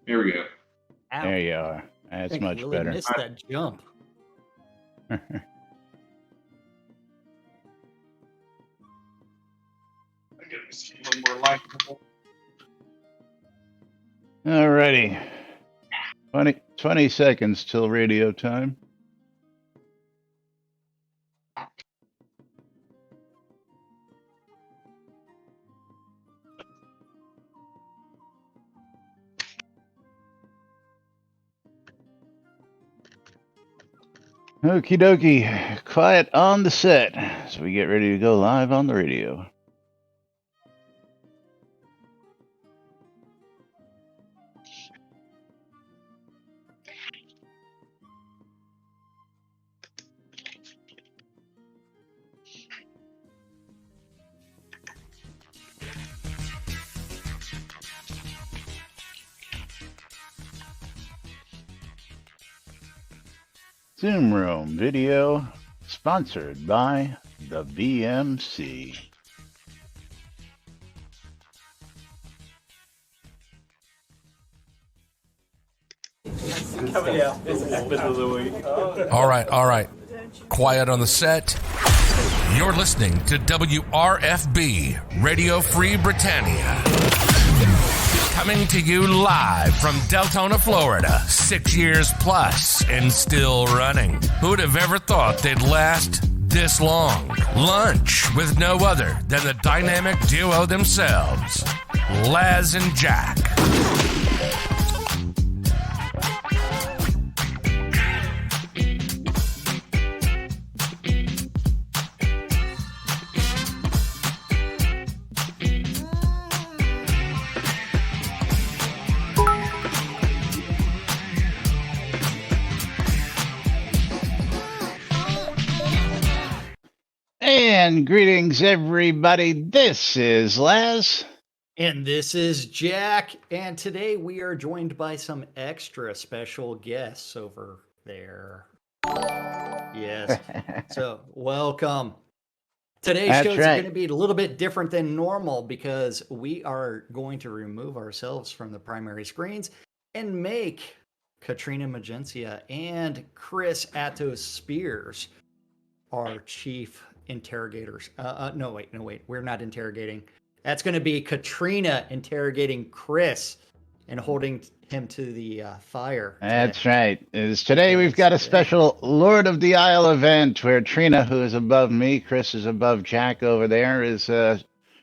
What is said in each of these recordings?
Here we go. Ow. There you are. I That's think much Lily better. missed that jump. I get this a little more likable. Alrighty. 20 seconds till radio time. Okie dokie. Quiet on the set as we get ready to go live on the radio. Zoom Room video sponsored by the BMC. All right. Quiet on the set. You're listening to WRFB, Radio Free Britannia. Coming to you live from Deltona, Florida, 6 years plus and still running. Who'd have ever thought they'd last this long? Lunch with no other than the dynamic duo themselves, Laz and Jack. And greetings, everybody. This is Laz. And this is Jack. And today we are joined by some extra special guests over there. Yes. So welcome. Today's That's show is right. going to be a little bit different than normal because we are going to remove ourselves from the primary screens and make Katrina Magencia and Chris Atos Spears our chief interrogators. No, wait. We're not interrogating. That's going to be Katrina interrogating Chris and holding him to the fire. That's right. Today we've got a special Lord of the Isle event where Trina, who is above me, Chris is above Jack over there, is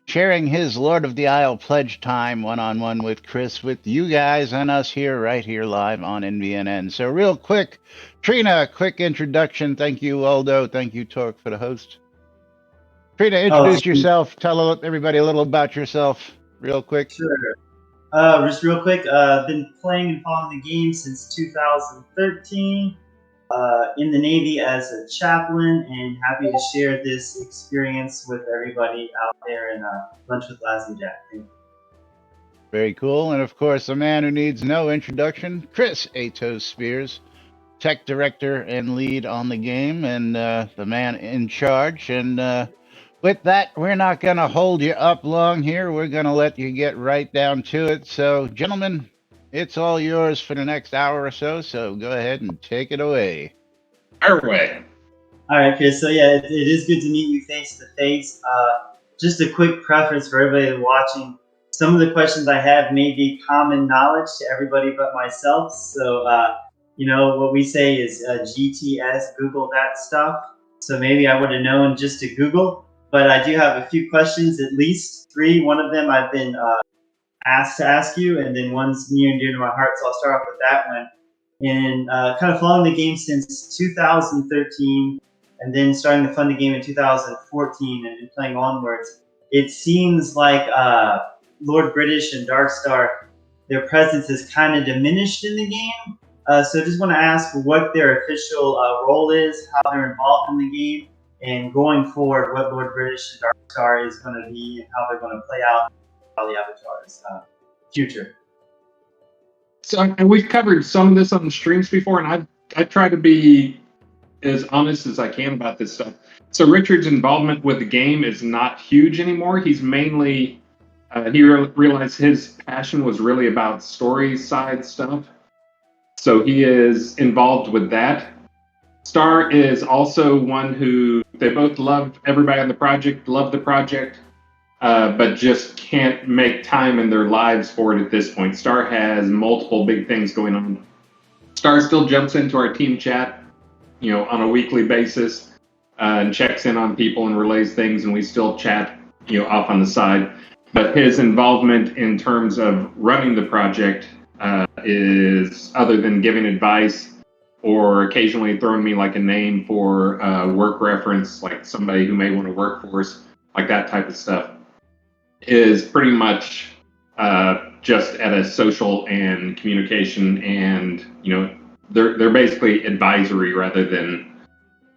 sharing his Lord of the Isle pledge time one-on-one with Chris, with you guys and us here, right here live on NBNN. So real quick, Trina, quick introduction. Thank you, Aldo. Thank you, Torque, for the host. Trina, introduce yourself. Tell everybody a little about yourself real quick. Sure. Just real quick, been playing and following the game since 2013. In the Navy as a chaplain, and happy to share this experience with everybody out there in Lunch with Laz and Jack. Thank you. Very cool. And of course, a man who needs no introduction, Chris Atos Spears, tech director and lead on the game, and the man in charge. And with that, we're not going to hold you up long here. We're going to let you get right down to it. So, gentlemen, it's all yours for the next hour or so. So go ahead and take it away. Our way. All right, Chris. So yeah, it is good to meet you face to face. Just a quick preference for everybody watching. Some of the questions I have may be common knowledge to everybody but myself. So, what we say is GTS, Google that stuff. So maybe I would have known just to Google. But I do have a few questions, at least 3. One of them I've been asked to ask you, and then one's near and dear to my heart. So I'll start off with that one. And kind of following the game since 2013, and then starting to fund the game in 2014 and playing onwards. It seems like Lord British and Darkstar, their presence has kind of diminished in the game. So I just want to ask what their official role is, how they're involved in the game, and going forward, what Lord British and Darkstar is going to be and how they're going to play out how the Avatar's future. So, and we've covered some of this on the streams before, and I try to be as honest as I can about this stuff. So Richard's involvement with the game is not huge anymore. He's mainly He realized his passion was really about story side stuff. So he is involved with that. Star is also one who they both love everybody on the project, love the project, but just can't make time in their lives for it at this point. Star has multiple big things going on. Star still jumps into our team chat, on a weekly basis, and checks in on people and relays things, and we still chat, off on the side. But his involvement in terms of running the project is, other than giving advice or occasionally throwing me like a name for work reference, like somebody who may want to work for us, like that type of stuff, is pretty much just at a social and communication, and they're basically advisory rather than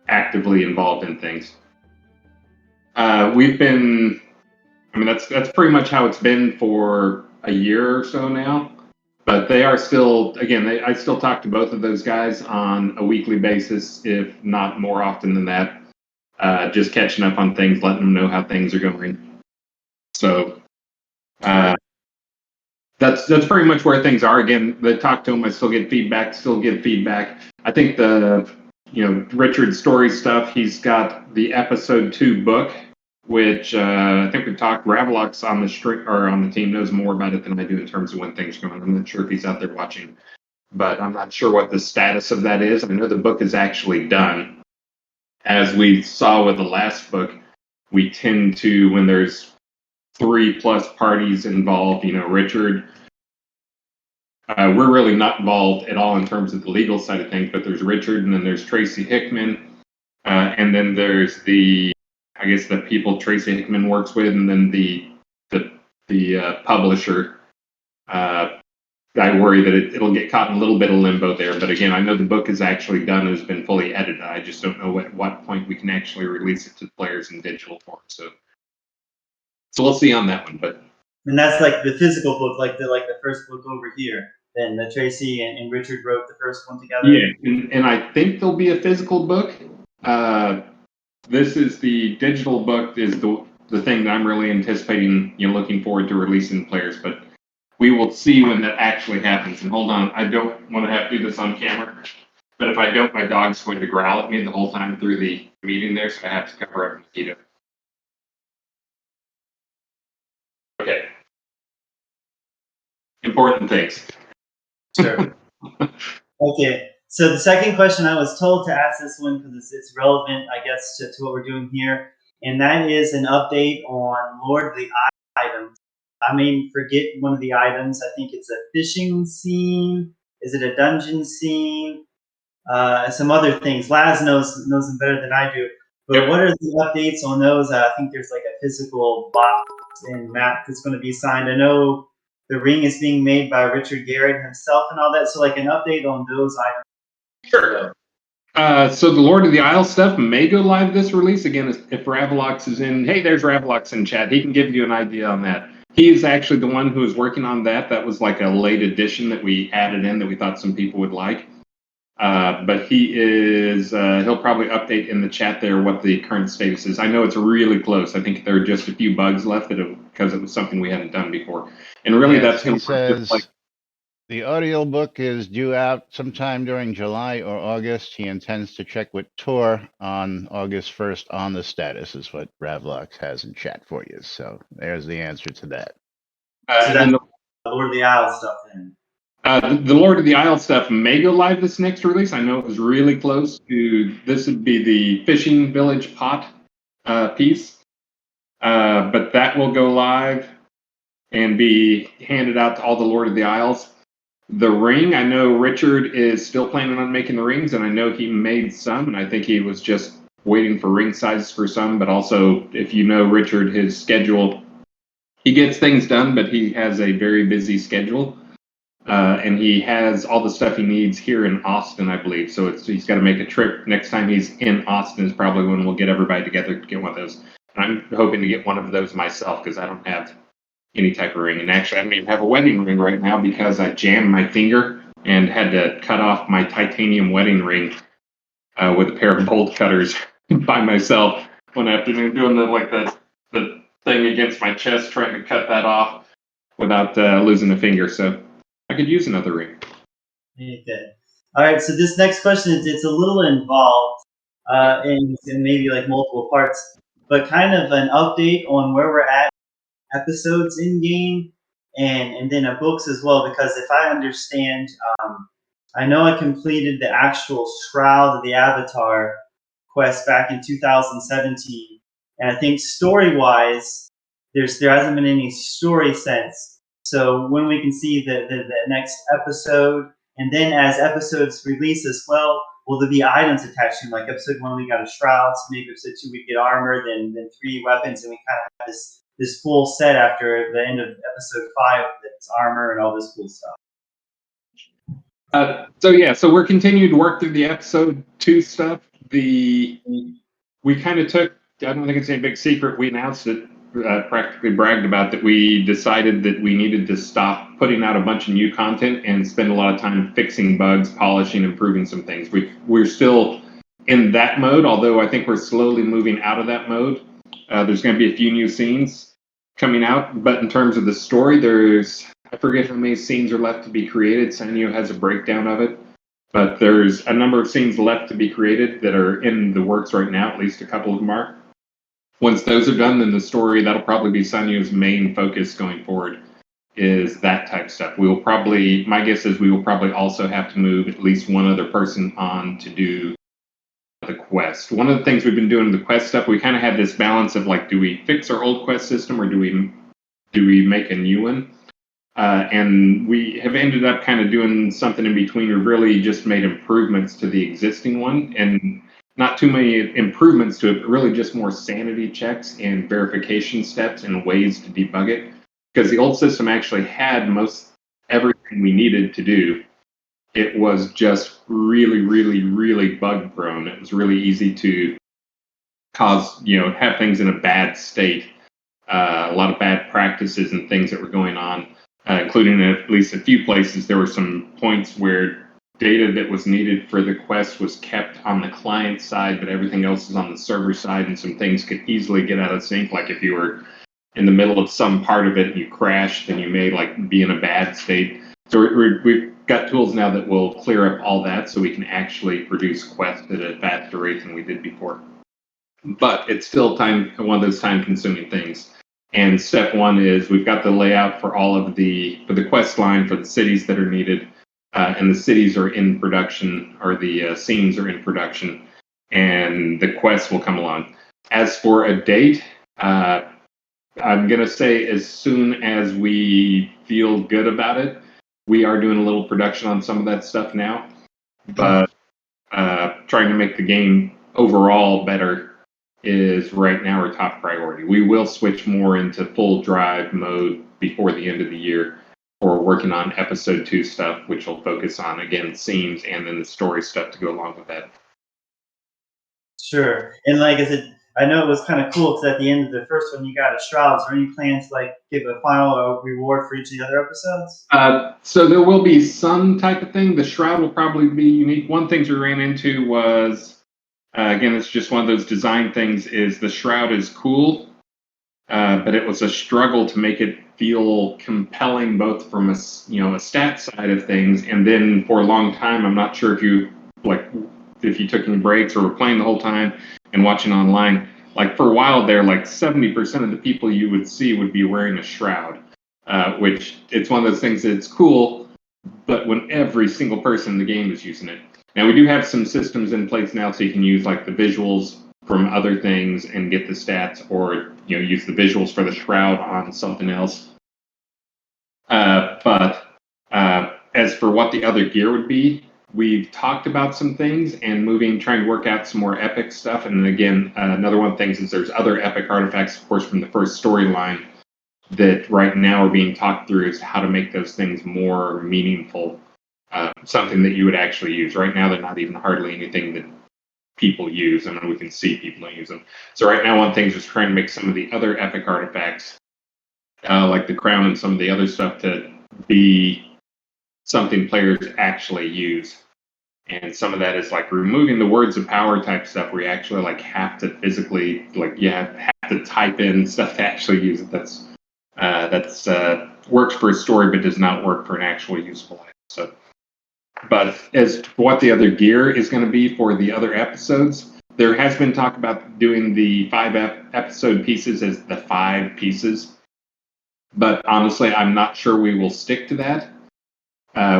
actively involved in things. We've been, that's pretty much how it's been for a year or so now. But they are still, again, I still talk to both of those guys on a weekly basis, if not more often than that. Just catching up on things, letting them know how things are going. So that's pretty much where things are. Again, they talk to them, I still get feedback, I think the Richard Story stuff, he's got the episode 2 book, which I think we've talked. Ravlox on the on the team knows more about it than I do in terms of when things are going on. I'm not sure if he's out there watching, but I'm not sure what the status of that is. I know the book is actually done. As we saw with the last book, we tend to, when there's 3+ parties involved, Richard, we're really not involved at all in terms of the legal side of things, but there's Richard, and then there's Tracy Hickman, and then there's the people Tracy Hickman works with, and then the publisher. I worry that it'll get caught in a little bit of limbo there. But again, I know the book is actually done and has been fully edited. I just don't know at what point we can actually release it to players in digital form. So we'll see on that one. And that's like the physical book, like the first book over here. Then the Tracy and Richard wrote the first one together. Yeah, and I think there'll be a physical book. This is the digital book, is the thing that I'm really anticipating, looking forward to releasing to players. But we will see when that actually happens. And hold on, I don't want to have to do this on camera, but if I don't, my dog's going to growl at me the whole time through the meeting there, so I have to cover up a mosquito. Okay. Important things. Sure. Okay. So the second question, I was told to ask this one because it's relevant, I guess, to what we're doing here, and that is an update on Lord of the items. I may forget one of the items. I think it's a fishing scene. Is it a dungeon scene? Some other things. Laz knows them better than I do. But Yep. What are the updates on those? I think there's like a physical box and map that's going to be signed. I know the ring is being made by Richard Garrett himself and all that. So like an update on those items. Sure. So the Lord of the Isles stuff may go live this release. Again, if Ravlox is in, hey, there's Ravlox in chat. He can give you an idea on that. He is actually the one who is working on that. That was like a late addition that we added in that we thought some people would like. But he is, he'll probably update in the chat there what the current status is. I know it's really close. I think there are just a few bugs left because it was something we hadn't done before. And really, that's him. He says the audio book is due out sometime during July or August. He intends to check with Tor on August 1st on the status, is what Ravlox has in chat for you. So there's the answer to that. So that's the Lord of the Isles stuff then. The Lord of the Isles stuff may go live this next release. I know it was really close to, this would be the Fishing Village pot piece. But that will go live and be handed out to all the Lord of the Isles. The ring, I know Richard is still planning on making the rings, and I know he made some, and I think he was just waiting for ring sizes for some. But also, if you know Richard, his schedule, he gets things done, but he has a very busy schedule. And he has all the stuff he needs here in Austin, I believe. So he's got to make a trip. Next time he's in Austin is probably when we'll get everybody together to get one of those. And I'm hoping to get one of those myself because I don't have any type of ring. And actually, I don't even have a wedding ring right now because I jammed my finger and had to cut off my titanium wedding ring with a pair of bolt cutters by myself one afternoon, doing the thing against my chest trying to cut that off without losing a finger. So I could use another ring. Okay. All right. So this next question it's a little involved in maybe like multiple parts, but kind of an update on where we're at episodes in game and then books as well. Because if I understand, I know I completed the actual Shroud of the Avatar quest back in 2017, and I think story wise, there hasn't been any story since. So when we can see the next episode, and then as episodes release as well, will there be items attached to them? Like episode 1, we got a shroud. So maybe episode 2, we get armor, then 3 weapons, and we kind of have this full set after the end of episode 5 that's armor and all this cool stuff. So we're continuing to work through the episode 2 stuff. We kind of took, I don't think it's any big secret, we announced it, practically bragged about that we decided that we needed to stop putting out a bunch of new content and spend a lot of time fixing bugs, polishing, improving some things. We're still in that mode, although I think we're slowly moving out of that mode. There's going to be a few new scenes coming out, but in terms of the story, I forget how many scenes are left to be created. Sanyo has a breakdown of it, but there's a number of scenes left to be created that are in the works right now, at least a couple of them are. Once those are done, then the story, that'll probably be Sanyo's main focus going forward, is that type of stuff. My guess is we will probably also have to move at least one other person on to do the quest. One of the things we've been doing the quest stuff, we kind of had this balance of like, do we fix our old quest system or do we make a new one? And we have ended up kind of doing something in between. We've really just made improvements to the existing one, and not too many improvements to it, but really just more sanity checks and verification steps and ways to debug it. Because the old system actually had most everything we needed to do. It was just really, really, really bug prone. It was really easy to have things in a bad state. A lot of bad practices and things that were going on, including in at least a few places. There were some points where data that was needed for the quest was kept on the client side, but everything else is on the server side, and some things could easily get out of sync. Like if you were in the middle of some part of it and you crashed, then you may be in a bad state. So we've got tools now that will clear up all that, so we can actually produce quests at a faster rate than we did before. But it's still one of those time-consuming things. And step 1 is we've got the layout for for the quest line for the cities that are needed. And the cities are in production, or the scenes are in production, and the quests will come along. As for a date, I'm going to say as soon as we feel good about it. We are doing a little production on some of that stuff now, but trying to make the game overall better is right now our top priority. We will switch more into full drive mode before the end of the year. Or working on episode 2 stuff, which will focus on, again, scenes and then the story stuff to go along with that. Sure. And like I said, I know it was kind of cool because at the end of the first one, you got a Shroud. Is there any plans to give a final reward for each of the other episodes? So there will be some type of thing. The Shroud will probably be unique. One thing we ran into was, again, it's just one of those design things, is the Shroud is cool, but it was a struggle to make it feel compelling, both from a stat side of things, and then for a long time, I'm not sure if you took any breaks or were playing the whole time and watching online. For a while there, 70% of the people you would see would be wearing a Shroud, which it's one of those things that it's cool, but when every single person in the game is using it. Now we do have some systems in place now, so you can use the visuals from other things and get the stats, or use the visuals for the Shroud on something else. But as for what the other gear would be, we've talked about some things and trying to work out some more epic stuff. And again, another one of the things is there's other epic artifacts, of course, from the first storyline that right now are being talked through as how to make those things more meaningful. Something that you would actually use. Right now, they're not even hardly anything that people use. I mean, we can see people use them. So right now, one thing is just trying to make some of the other epic artifacts, like the crown and some of the other stuff, to be something players actually use. And some of that is removing the words of power type stuff, where you actually have to physically, you have to type in stuff to actually use it. That's works for a story, but does not work for an actual usable item. So, but as to what the other gear is going to be for the other episodes, there has been talk about doing the 5 episode pieces as the 5 pieces. But honestly, I'm not sure we will stick to that.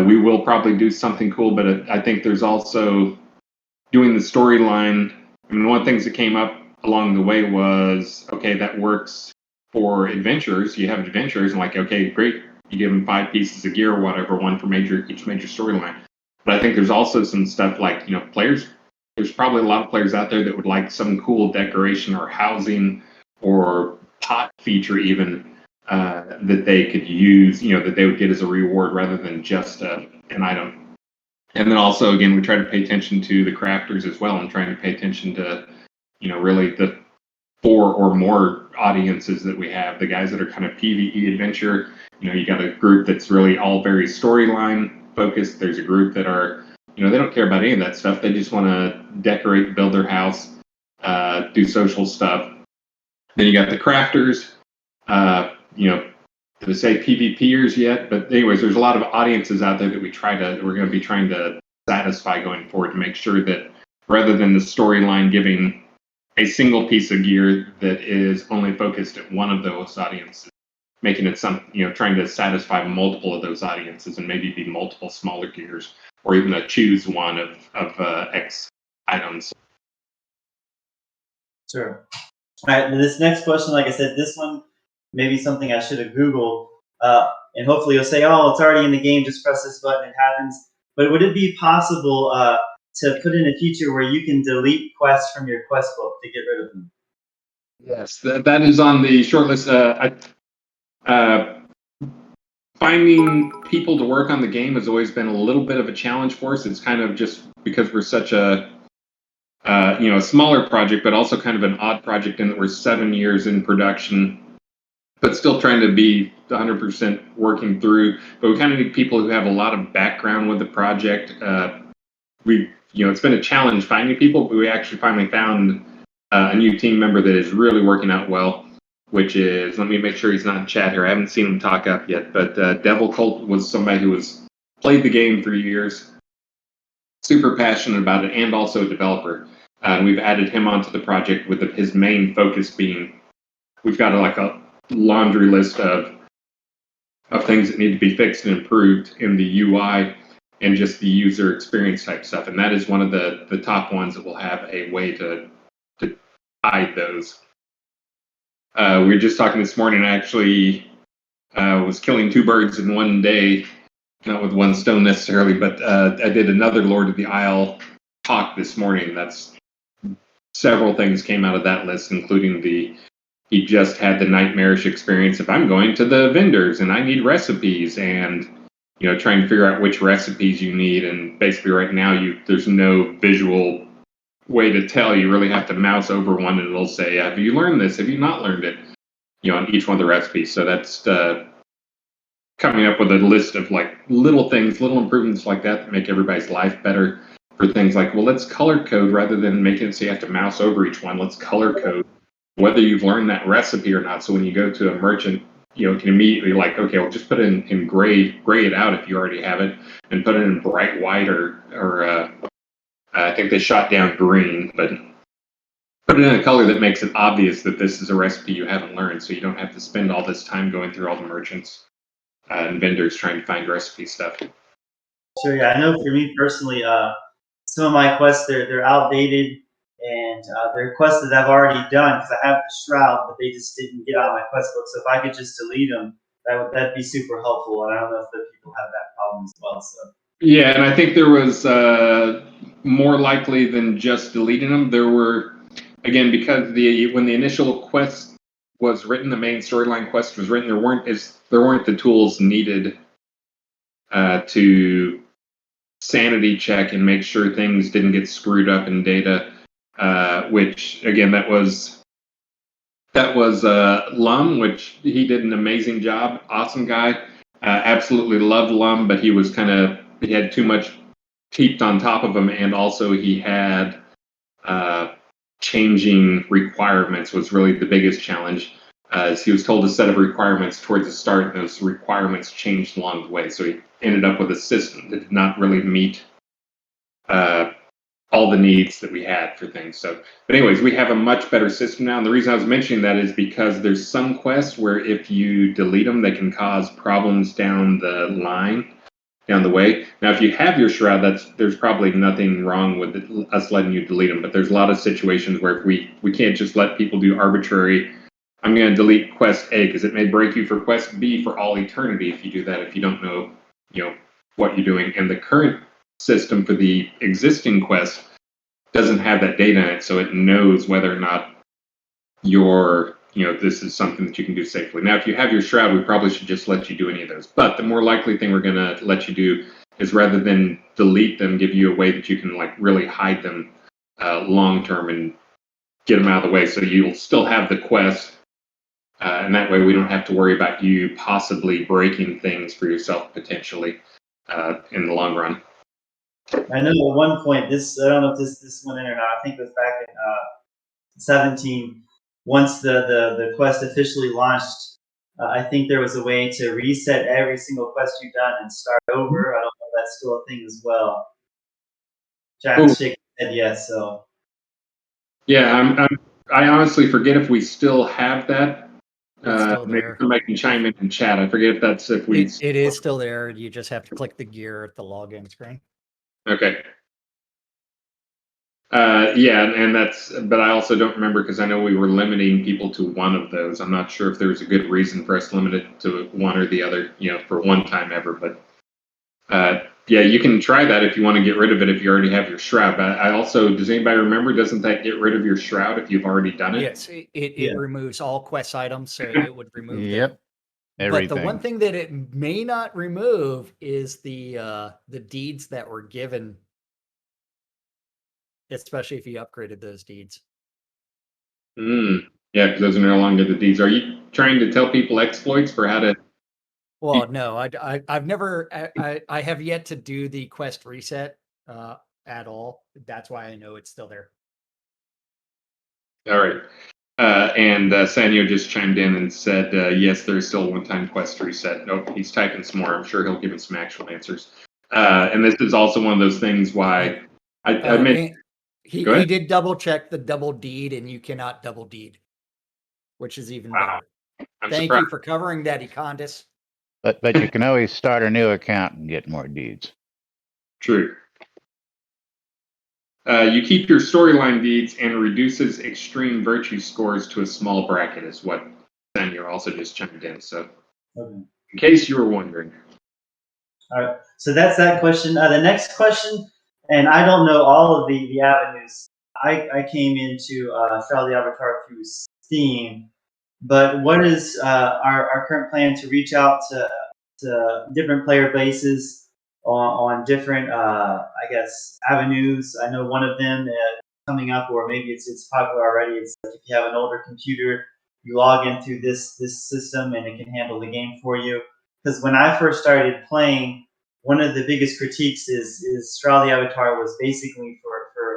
We will probably do something cool, but I think there's also doing the storyline. I mean, one of the things that came up along the way was, okay, that works for adventurers. You have adventurers, and like, okay, great. You give them 5 pieces of gear or whatever, one for each major storyline. But I think there's also some stuff like, players. There's probably a lot of players out there that would like some cool decoration or housing or pot feature even that they could use, that they would get as a reward rather than just an item. And then also, again, we try to pay attention to the crafters as well and trying to pay attention to, really the 4 or more audiences that we have. The guys that are kind of PvE adventure, you got a group that's really all very storyline focused. There's a group that are, they don't care about any of that stuff. They just want to decorate, build their house, do social stuff. Then you got the crafters, to say PvPers yet, but anyways, there's a lot of audiences out there that we're going to be trying to satisfy going forward to make sure that rather than the storyline giving a single piece of gear that is only focused at one of those audiences, making it trying to satisfy multiple of those audiences and maybe be multiple smaller gears or even choose one of X items. Sure. All right, this next question, like I said, this one may be something I should have Googled, and hopefully you'll say, oh, it's already in the game, just press this button, it happens. But would it be possible to put in a feature where you can delete quests from your quest book to get rid of them? Yes, that is on the short list. Finding people to work on the game has always been a little bit of a challenge for us. It's kind of just because we're such a smaller project, but also kind of an odd project in that we're 7 years in production, but still trying to be 100% working through. But we kind of need people who have a lot of background with the project. It's been a challenge finding people, but we actually finally found a new team member that is really working out well, which is, let me make sure he's not in chat here. I haven't seen him talk up yet, but Devil Cult was somebody who has played the game for years, super passionate about it, and also a developer. We've added him onto the project with his main focus being, we've got a laundry list of things that need to be fixed and improved in the UI and just the user experience type stuff. And that is one of the top ones that will have a way to hide those. We were just talking this morning, I actually was killing 2 birds in one day, not with one stone necessarily, but I did another Lord of the Isle talk this morning. That's several things came out of that list, including he just had the nightmarish experience of, I'm going to the vendors and I need recipes and, trying to figure out which recipes you need. And basically right now there's no visual way to tell. You really have to mouse over one and it'll say, have you learned this? Have you not learned it? On each one of the recipes. So that's coming up with a list of little things, little improvements like that make everybody's life better. For things like, well, let's color code rather than making it so you have to mouse over each one. Let's color code whether you've learned that recipe or not. So when you go to a merchant, can immediately okay, well, just put it in gray it out if you already have it, and put it in bright white or I think they shot down green, but put it in a color that makes it obvious that this is a recipe you haven't learned, so you don't have to spend all this time going through all the merchants and vendors trying to find recipe stuff. Sure, yeah, I know for me personally, some of my quests, they're outdated, and they're quests that I've already done because I have the Shroud, but they just didn't get out of my quest book. So if I could just delete them, that'd be super helpful. And I don't know if the people have that problem as well. So yeah, and I think there was more likely than just deleting them. There were, again, because when the initial quest was written, the main storyline quest was written, there weren't the tools needed to sanity check and make sure things didn't get screwed up in data, which again, that was Lum, which he did an amazing job. Awesome guy. Absolutely loved Lum, but he had too much heaped on top of him, and also he had changing requirements was really the biggest challenge. As he was told a set of requirements towards the start, and those requirements changed along the way. So he ended up with a system that did not really meet all the needs that we had for things. So, but anyways, we have a much better system now. And the reason I was mentioning that is because there's some quests where if you delete them, they can cause problems down the line, down the way. Now, if you have your Shroud, there's probably nothing wrong with us letting you delete them. But there's a lot of situations where if we can't just let people do arbitrary, I'm going to delete quest A because it may break you for quest B for all eternity if you do that, if you don't know, what you're doing. And the current system for the existing quest doesn't have that data in it, so it knows whether or not this is something that you can do safely. Now, if you have your Shroud, we probably should just let you do any of those. But the more likely thing we're going to let you do is rather than delete them, give you a way that you can really hide them long term and get them out of the way. So you'll still have the quest, and that way we don't have to worry about you possibly breaking things for yourself potentially in the long run. I know at one point, I don't know if this went in or not. I think it was back in 17. Once the quest officially launched, I think there was a way to reset every single quest you've done and start over. I don't know if that's still a thing as well. Jack's shaking his head yes. So yeah, I honestly forget if we still have that. It's still maybe there. somebody can chime in chat. I forget if we. It is still there. You just have to click the gear at the login screen. Okay. Yeah, and but I also don't remember because I know we were limiting people to one of those. I'm not sure if there was a good reason for us to limit it to one or the other, for one time ever. But yeah, you can try that if you want to get rid of it if you already have your Shroud. But I also, does anybody remember, doesn't that get rid of your Shroud if you've already done it? Yes, it removes all quest items, so it would remove them. Everything. But the one thing that it may not remove is the deeds that were given, especially if you upgraded those deeds. Yeah, because those are no longer the deeds. Are you trying to tell people exploits for how to? Well, no, I've never, I have yet to do the quest reset at all. That's why I know it's still there. All right. And Sanyo just chimed in and said, yes, there's still a one-time quest reset. Nope, he's typing some more. I'm sure he'll give us some actual answers. And this is also one of those things why I meant... He did double check the double deed, and you cannot double deed, which is even better. Thank you for covering that, Econdis. But you can always start a new account and get more deeds. True. You keep your storyline deeds and reduces extreme virtue scores to a small bracket, is what Sanyo also just chimed in. So, in case you were wondering. All right. So that's that question. The next question, and I don't know all of the avenues. I came into Shroud the Avatar through Steam, but what is our current plan to reach out to different player bases on different, avenues? I know one of them coming up, or maybe it's popular already. It's like if you have an older computer, you log into this system and it can handle the game for you. Because when I first started playing, one of the biggest critiques is Shroud the Avatar was basically for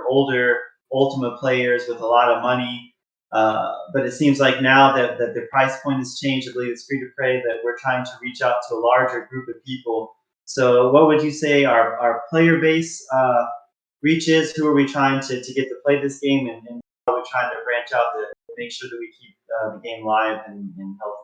older Ultima players with a lot of money. But it seems like now that the price point has changed, I believe it's free to play, that we're trying to reach out to a larger group of people. So what would you say our player base reach is? Who are we trying to get to play this game, and how are we trying to branch out to make sure that we keep the game live and healthy?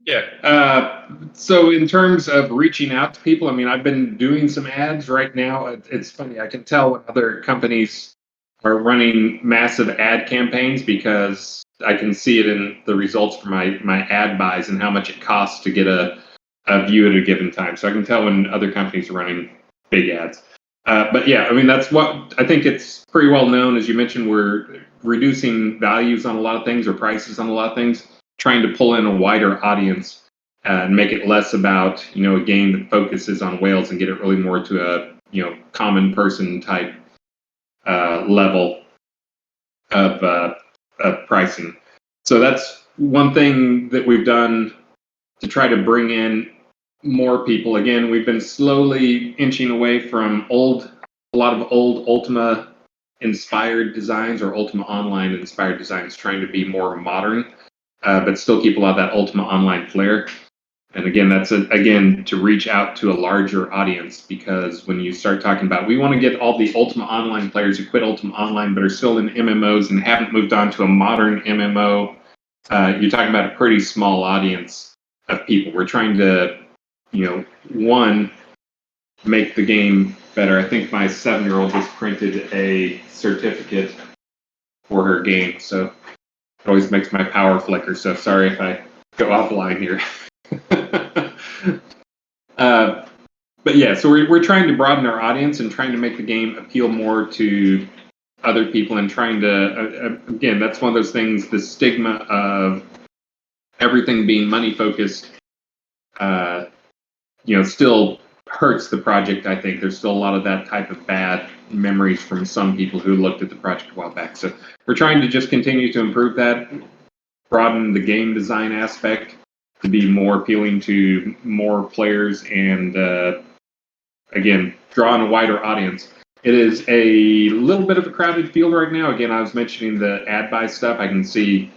Yeah. So in terms of reaching out to people, I mean, I've been doing some ads right now. It's funny. I can tell when other companies are running massive ad campaigns because I can see it in the results for my ad buys and how much it costs to get a view at a given time. So I can tell when other companies are running big ads. But yeah, I mean, that's what I think it's pretty well known. As you mentioned, we're reducing values on a lot of things or prices on a lot of things, trying to pull in a wider audience and make it less about, a game that focuses on whales and get it really more to a, common person type level of pricing. So that's one thing that we've done to try to bring in more people. Again, we've been slowly inching away from a lot of old Ultima inspired designs or Ultima Online inspired designs, trying to be more modern, but still keep a lot of that Ultima Online flair. And again, that's again to reach out to a larger audience, because when you start talking about, we want to get all the Ultima Online players who quit Ultima Online but are still in MMOs and haven't moved on to a modern MMO, you're talking about a pretty small audience of people. We're trying to, one, make the game better. I think my 7-year-old just printed a certificate for her game, so it always makes my power flicker. So sorry if I go offline here. But yeah, so we're trying to broaden our audience and trying to make the game appeal more to other people, and trying to, again, that's one of those things, the stigma of everything being money focused, still hurts the project. I think there's still a lot of that type of bad memories from some people who looked at the project a while back. So we're trying to just continue to improve that, broaden the game design aspect to be more appealing to more players, and again, draw on a wider audience. It is a little bit of a crowded field right now. Again, I was mentioning the ad buy stuff. I can see,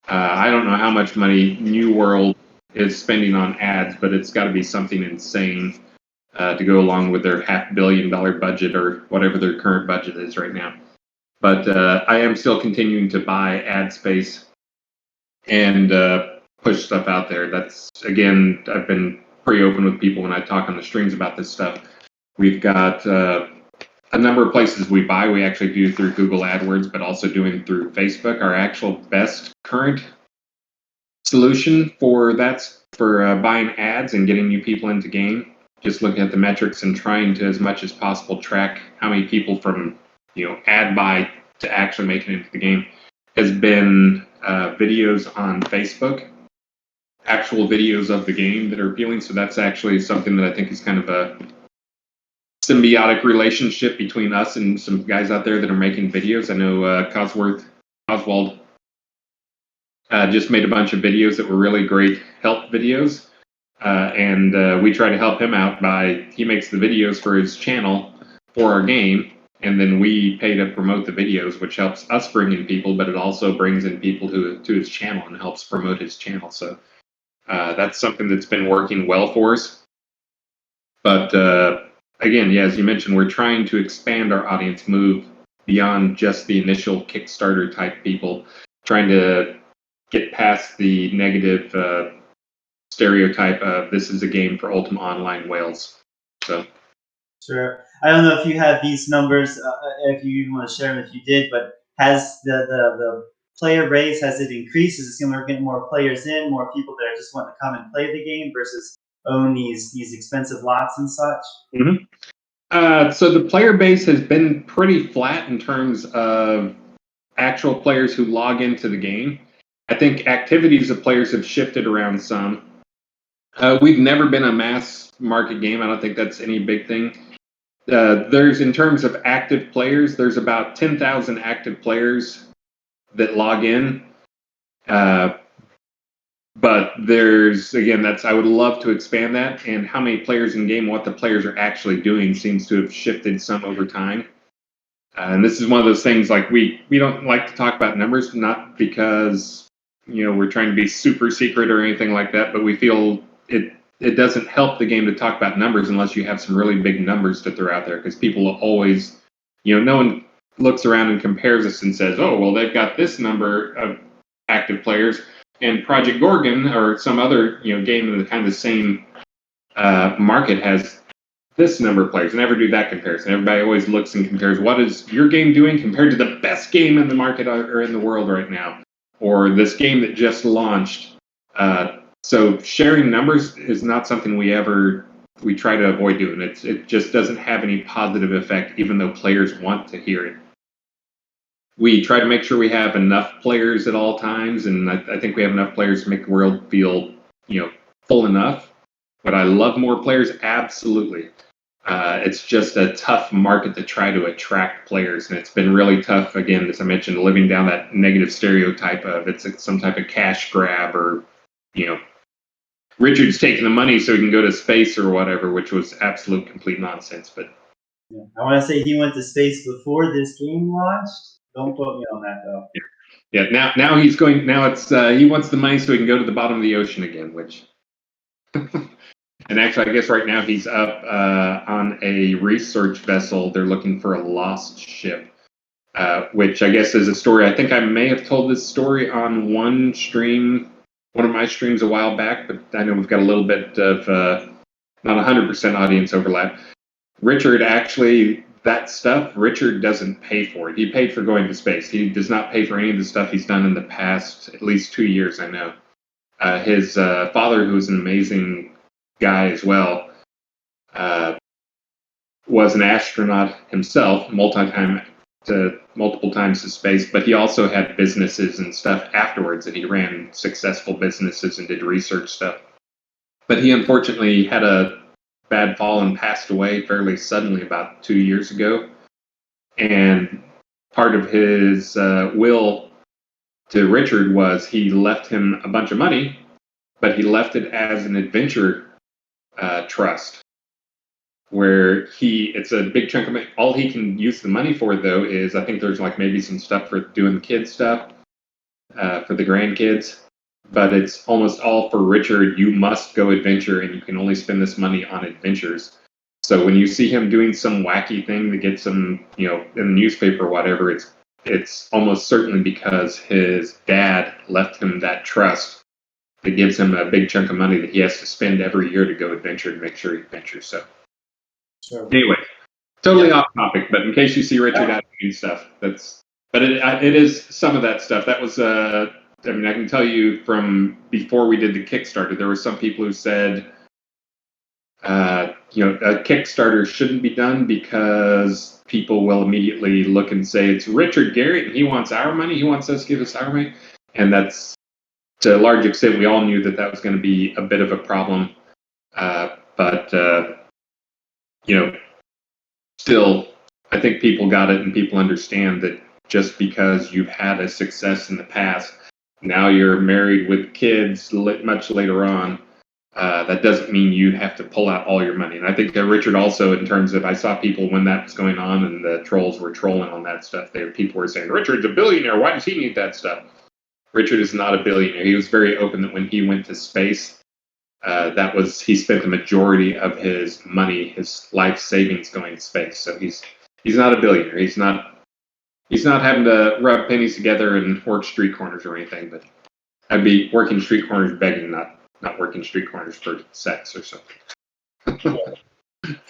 I don't know how much money New World is spending on ads, but it's got to be something insane to go along with their $500 million budget or whatever their current budget is right now. But I am still continuing to buy ad space and push stuff out there. That's, again, I've been pretty open with people when I talk on the streams about this stuff. We've got a number of places we buy. We actually do through Google AdWords, but also doing through Facebook. Our actual best current solution for that's for buying ads and getting new people into game. Just looking at the metrics and trying to, as much as possible, track how many people from ad buy to actually making it into the game, has been videos on Facebook, actual videos of the game that are appealing. So that's actually something that I think is kind of a symbiotic relationship between us and some guys out there that are making videos. I know Oswald just made a bunch of videos that were really great help videos. And we try to help him out by, he makes the videos for his channel for our game, and then we pay to promote the videos, which helps us bring in people, but it also brings in people to his channel and helps promote his channel. So that's something that's been working well for us. But again, yeah, as you mentioned, we're trying to expand our audience, move beyond just the initial Kickstarter type people, trying to get past the negative stereotype of this is a game for Ultima Online whales. So sure. I don't know if you have these numbers, if you even want to share them if you did, but has the player base, has it increased? Is it similar, getting more players in, more people that just want to come and play the game versus own these expensive lots and such? Mm-hmm. So the player base has been pretty flat in terms of actual players who log into the game. I think activities of players have shifted around some. We've never been a mass market game. I don't think that's any big thing. There's, in terms of active players, there's about 10,000 active players that log in. But there's, again, I would love to expand that. And how many players in game, what the players are actually doing seems to have shifted some over time. And this is one of those things, like we don't like to talk about numbers, not because we're trying to be super secret or anything like that, but we feel it doesn't help the game to talk about numbers unless you have some really big numbers to throw out there, because people will always, no one looks around and compares us and says, oh, well, they've got this number of active players, and Project Gorgon or some other game in the kind of the same market has this number of players. Never do that comparison. Everybody always looks and compares, what is your game doing compared to the best game in the market or in the world right now, or this game that just launched. So sharing numbers is not something we try to avoid doing. It just doesn't have any positive effect, even though players want to hear it. We try to make sure we have enough players at all times, and I think we have enough players to make the world feel, full enough. Would I love more players? Absolutely. It's just a tough market to try to attract players, and it's been really tough, again, as I mentioned, living down that negative stereotype of it's some type of cash grab, or, Richard's taking the money so he can go to space or whatever, which was absolute complete nonsense. But Yeah. I want to say he went to space before this game launched. Don't quote me on that though. Yeah. Now he's going. Now it's he wants the money so he can go to the bottom of the ocean again. Which, and actually, I guess right now he's up on a research vessel. They're looking for a lost ship. Which I guess is a story. I think I may have told this story on one of my streams a while back, but I know we've got a little bit of not 100% audience overlap. Richard actually, that stuff, Richard doesn't pay for it. He paid for going to space. He does not pay for any of the stuff he's done in the past, at least 2 years, I know. His father, who is an amazing guy as well, was an astronaut himself, multiple times to space, but he also had businesses and stuff afterwards, and he ran successful businesses and did research stuff. But he unfortunately had a bad fall and passed away fairly suddenly about 2 years ago. And part of his will to Richard was he left him a bunch of money, but he left it as an adventure trust, where it's a big chunk of money. All he can use the money for, though, is I think there's like maybe some stuff for doing the kids stuff for the grandkids, but it's almost all for Richard. You must go adventure, and you can only spend this money on adventures. So when you see him doing some wacky thing to get some, in the newspaper or whatever, it's almost certainly because his dad left him that trust that gives him a big chunk of money that he has to spend every year to go adventure to make sure he adventures. So. Sure. Anyway, totally off topic, but in case you see Richard out doing stuff, it is some of that stuff. That was, I can tell you from before we did the Kickstarter, there were some people who said, a Kickstarter shouldn't be done because people will immediately look and say, it's Richard Garrett and he wants our money. He wants us to give us our money. And that's, to a large extent, we all knew that was going to be a bit of a problem. Still, I think people got it and people understand that just because you've had a success in the past, now you're married with kids much later on, that doesn't mean you have to pull out all your money. And I think that Richard also, in terms of, I saw people when that was going on and the trolls were trolling on that stuff, people were saying, Richard's a billionaire, why does he need that stuff? Richard is not a billionaire. He was very open that when he went to space, he spent the majority of his money, his life savings going to space. So he's not a billionaire. He's not having to rub pennies together and work street corners or anything, but I'd be working street corners begging, not working street corners for sex or something. All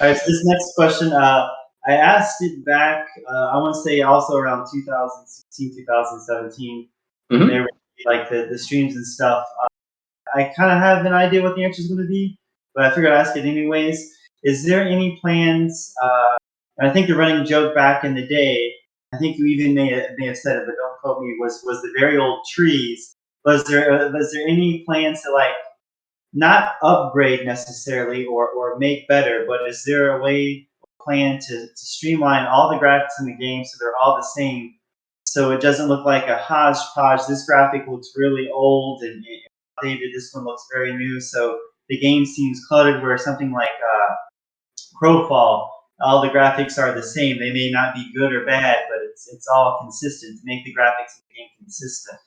right, so this next question, I asked it back, I want to say also around 2016, 2017, when they were like the streams and stuff. I kind of have an idea what the answer is going to be, but I figured I'd ask it anyways. Is there any plans, and I think the running joke back in the day, I think you even may have said it, but don't quote me, was the very old trees. Was there any plans to not upgrade necessarily or make better, but is there a plan to streamline all the graphics in the game so they're all the same, so it doesn't look like a hodgepodge? This graphic looks really old and updated. This one looks very new, so the game seems cluttered. Where something like Crowfall, all the graphics are the same. They may not be good or bad, but it's all consistent to make the graphics of the game consistent.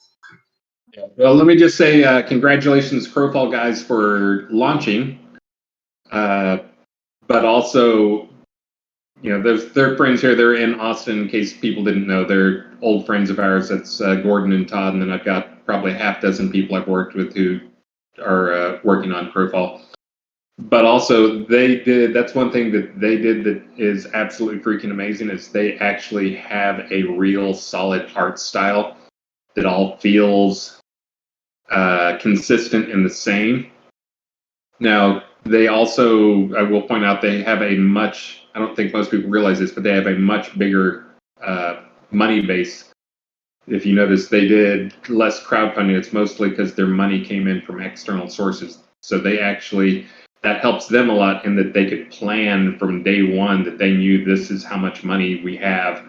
Yeah. Well, let me just say congratulations, Crowfall guys, for launching. But also, their friends here. They're in Austin. In case people didn't know, they're old friends of ours. That's Gordon and Todd, and then I've got probably half dozen people I've worked with who are working on Crowfall. But also, that's one thing that they did that is absolutely freaking amazing, is they actually have a real solid art style that all feels consistent and the same. Now, they also, I will point out, they have I don't think most people realize this, but they have a much bigger money base. If you notice, they did less crowdfunding. It's mostly because their money came in from external sources. So that helps them a lot in that they could plan from day one, that they knew this is how much money we have.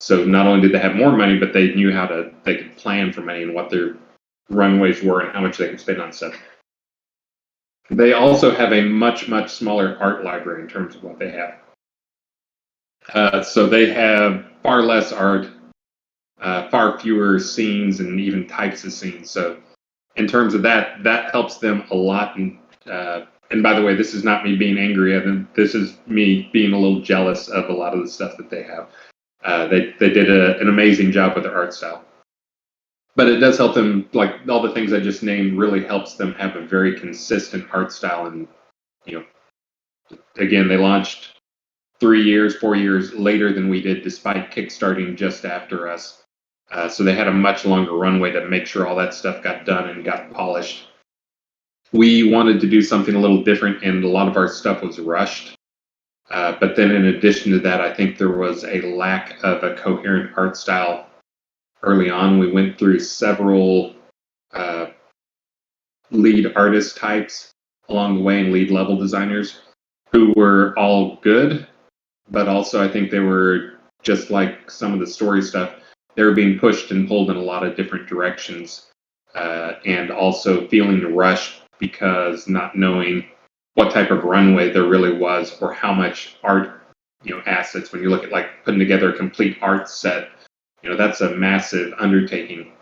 So not only did they have more money, but they knew they could plan for money and what their runways were and how much they could spend on stuff. They also have a much, much smaller art library in terms of what they have. So they have far less art, far fewer scenes, and even types of scenes. So in terms of that, that helps them a lot. And by the way, this is not me being angry at them. This is me being a little jealous of a lot of the stuff that they have. They did an amazing job with their art style. But it does help them, like all the things I just named, really helps them have a very consistent art style. And, again, they launched 3 years, 4 years later than we did, despite kickstarting just after us. So they had a much longer runway to make sure all that stuff got done and got polished. We wanted to do something a little different, and a lot of our stuff was rushed. But then in addition to that, I think there was a lack of a coherent art style early on. We went through several lead artist types along the way and lead level designers who were all good, but also I think they were, just like some of the story stuff, they were being pushed and pulled in a lot of different directions, and also feeling rushed because not knowing what type of runway there really was or how much art, assets. When you look at like putting together a complete art set, that's a massive undertaking.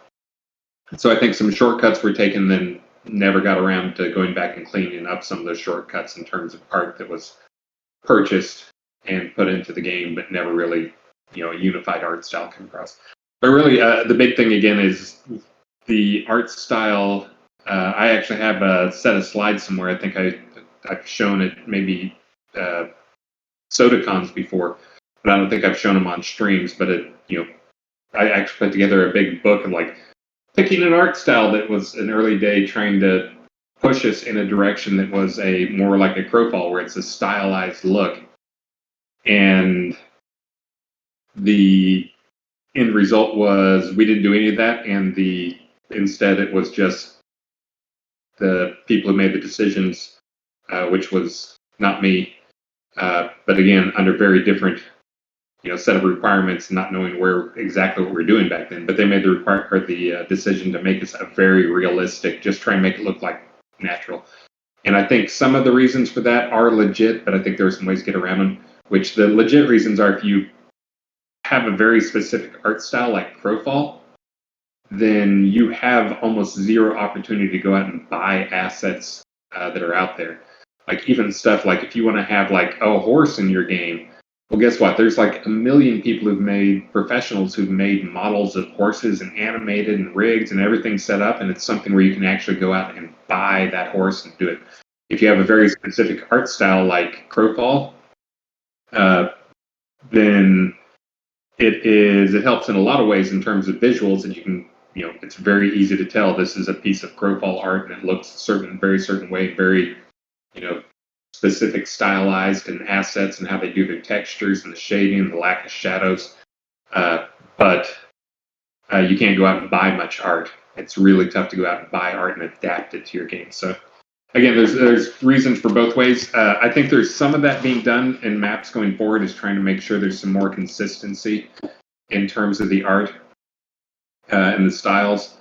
So I think some shortcuts were taken, then never got around to going back and cleaning up some of those shortcuts in terms of art that was purchased and put into the game, but never really, a unified art style came across. But really, the big thing again is the art style. I actually have a set of slides somewhere. I think I've shown it maybe SodaCons before, but I don't think I've shown them on streams. But I actually put together a big book of like picking an art style that was an early day trying to push us in a direction that was a more like a Crowfall, where it's a stylized look. And the end result was we didn't do any of that, and instead it was just the people who made the decisions, which was not me, but again under very different set of requirements, not knowing where exactly what we were doing back then. But they made the decision to make us a very realistic, just try and make it look like natural. And I think some of the reasons for that are legit, but I think there are some ways to get around them. Which the legit reasons are, if you have a very specific art style like Crowfall, then you have almost zero opportunity to go out and buy assets that are out there. Like even stuff like if you want to have like a horse in your game, well, guess what? There's like a million people professionals who've made models of horses and animated and rigged and everything set up, and it's something where you can actually go out and buy that horse and do it. If you have a very specific art style like Crowfall, then it helps in a lot of ways in terms of visuals, and you can, it's very easy to tell this is a piece of Crowfall art, and it looks very certain way, very, specific stylized and assets and how they do their textures and the shading and the lack of shadows. But you can't go out and buy much art. It's really tough to go out and buy art and adapt it to your game. So again, there's reasons for both ways. I think there's some of that being done in maps going forward, is trying to make sure there's some more consistency in terms of the art and the styles.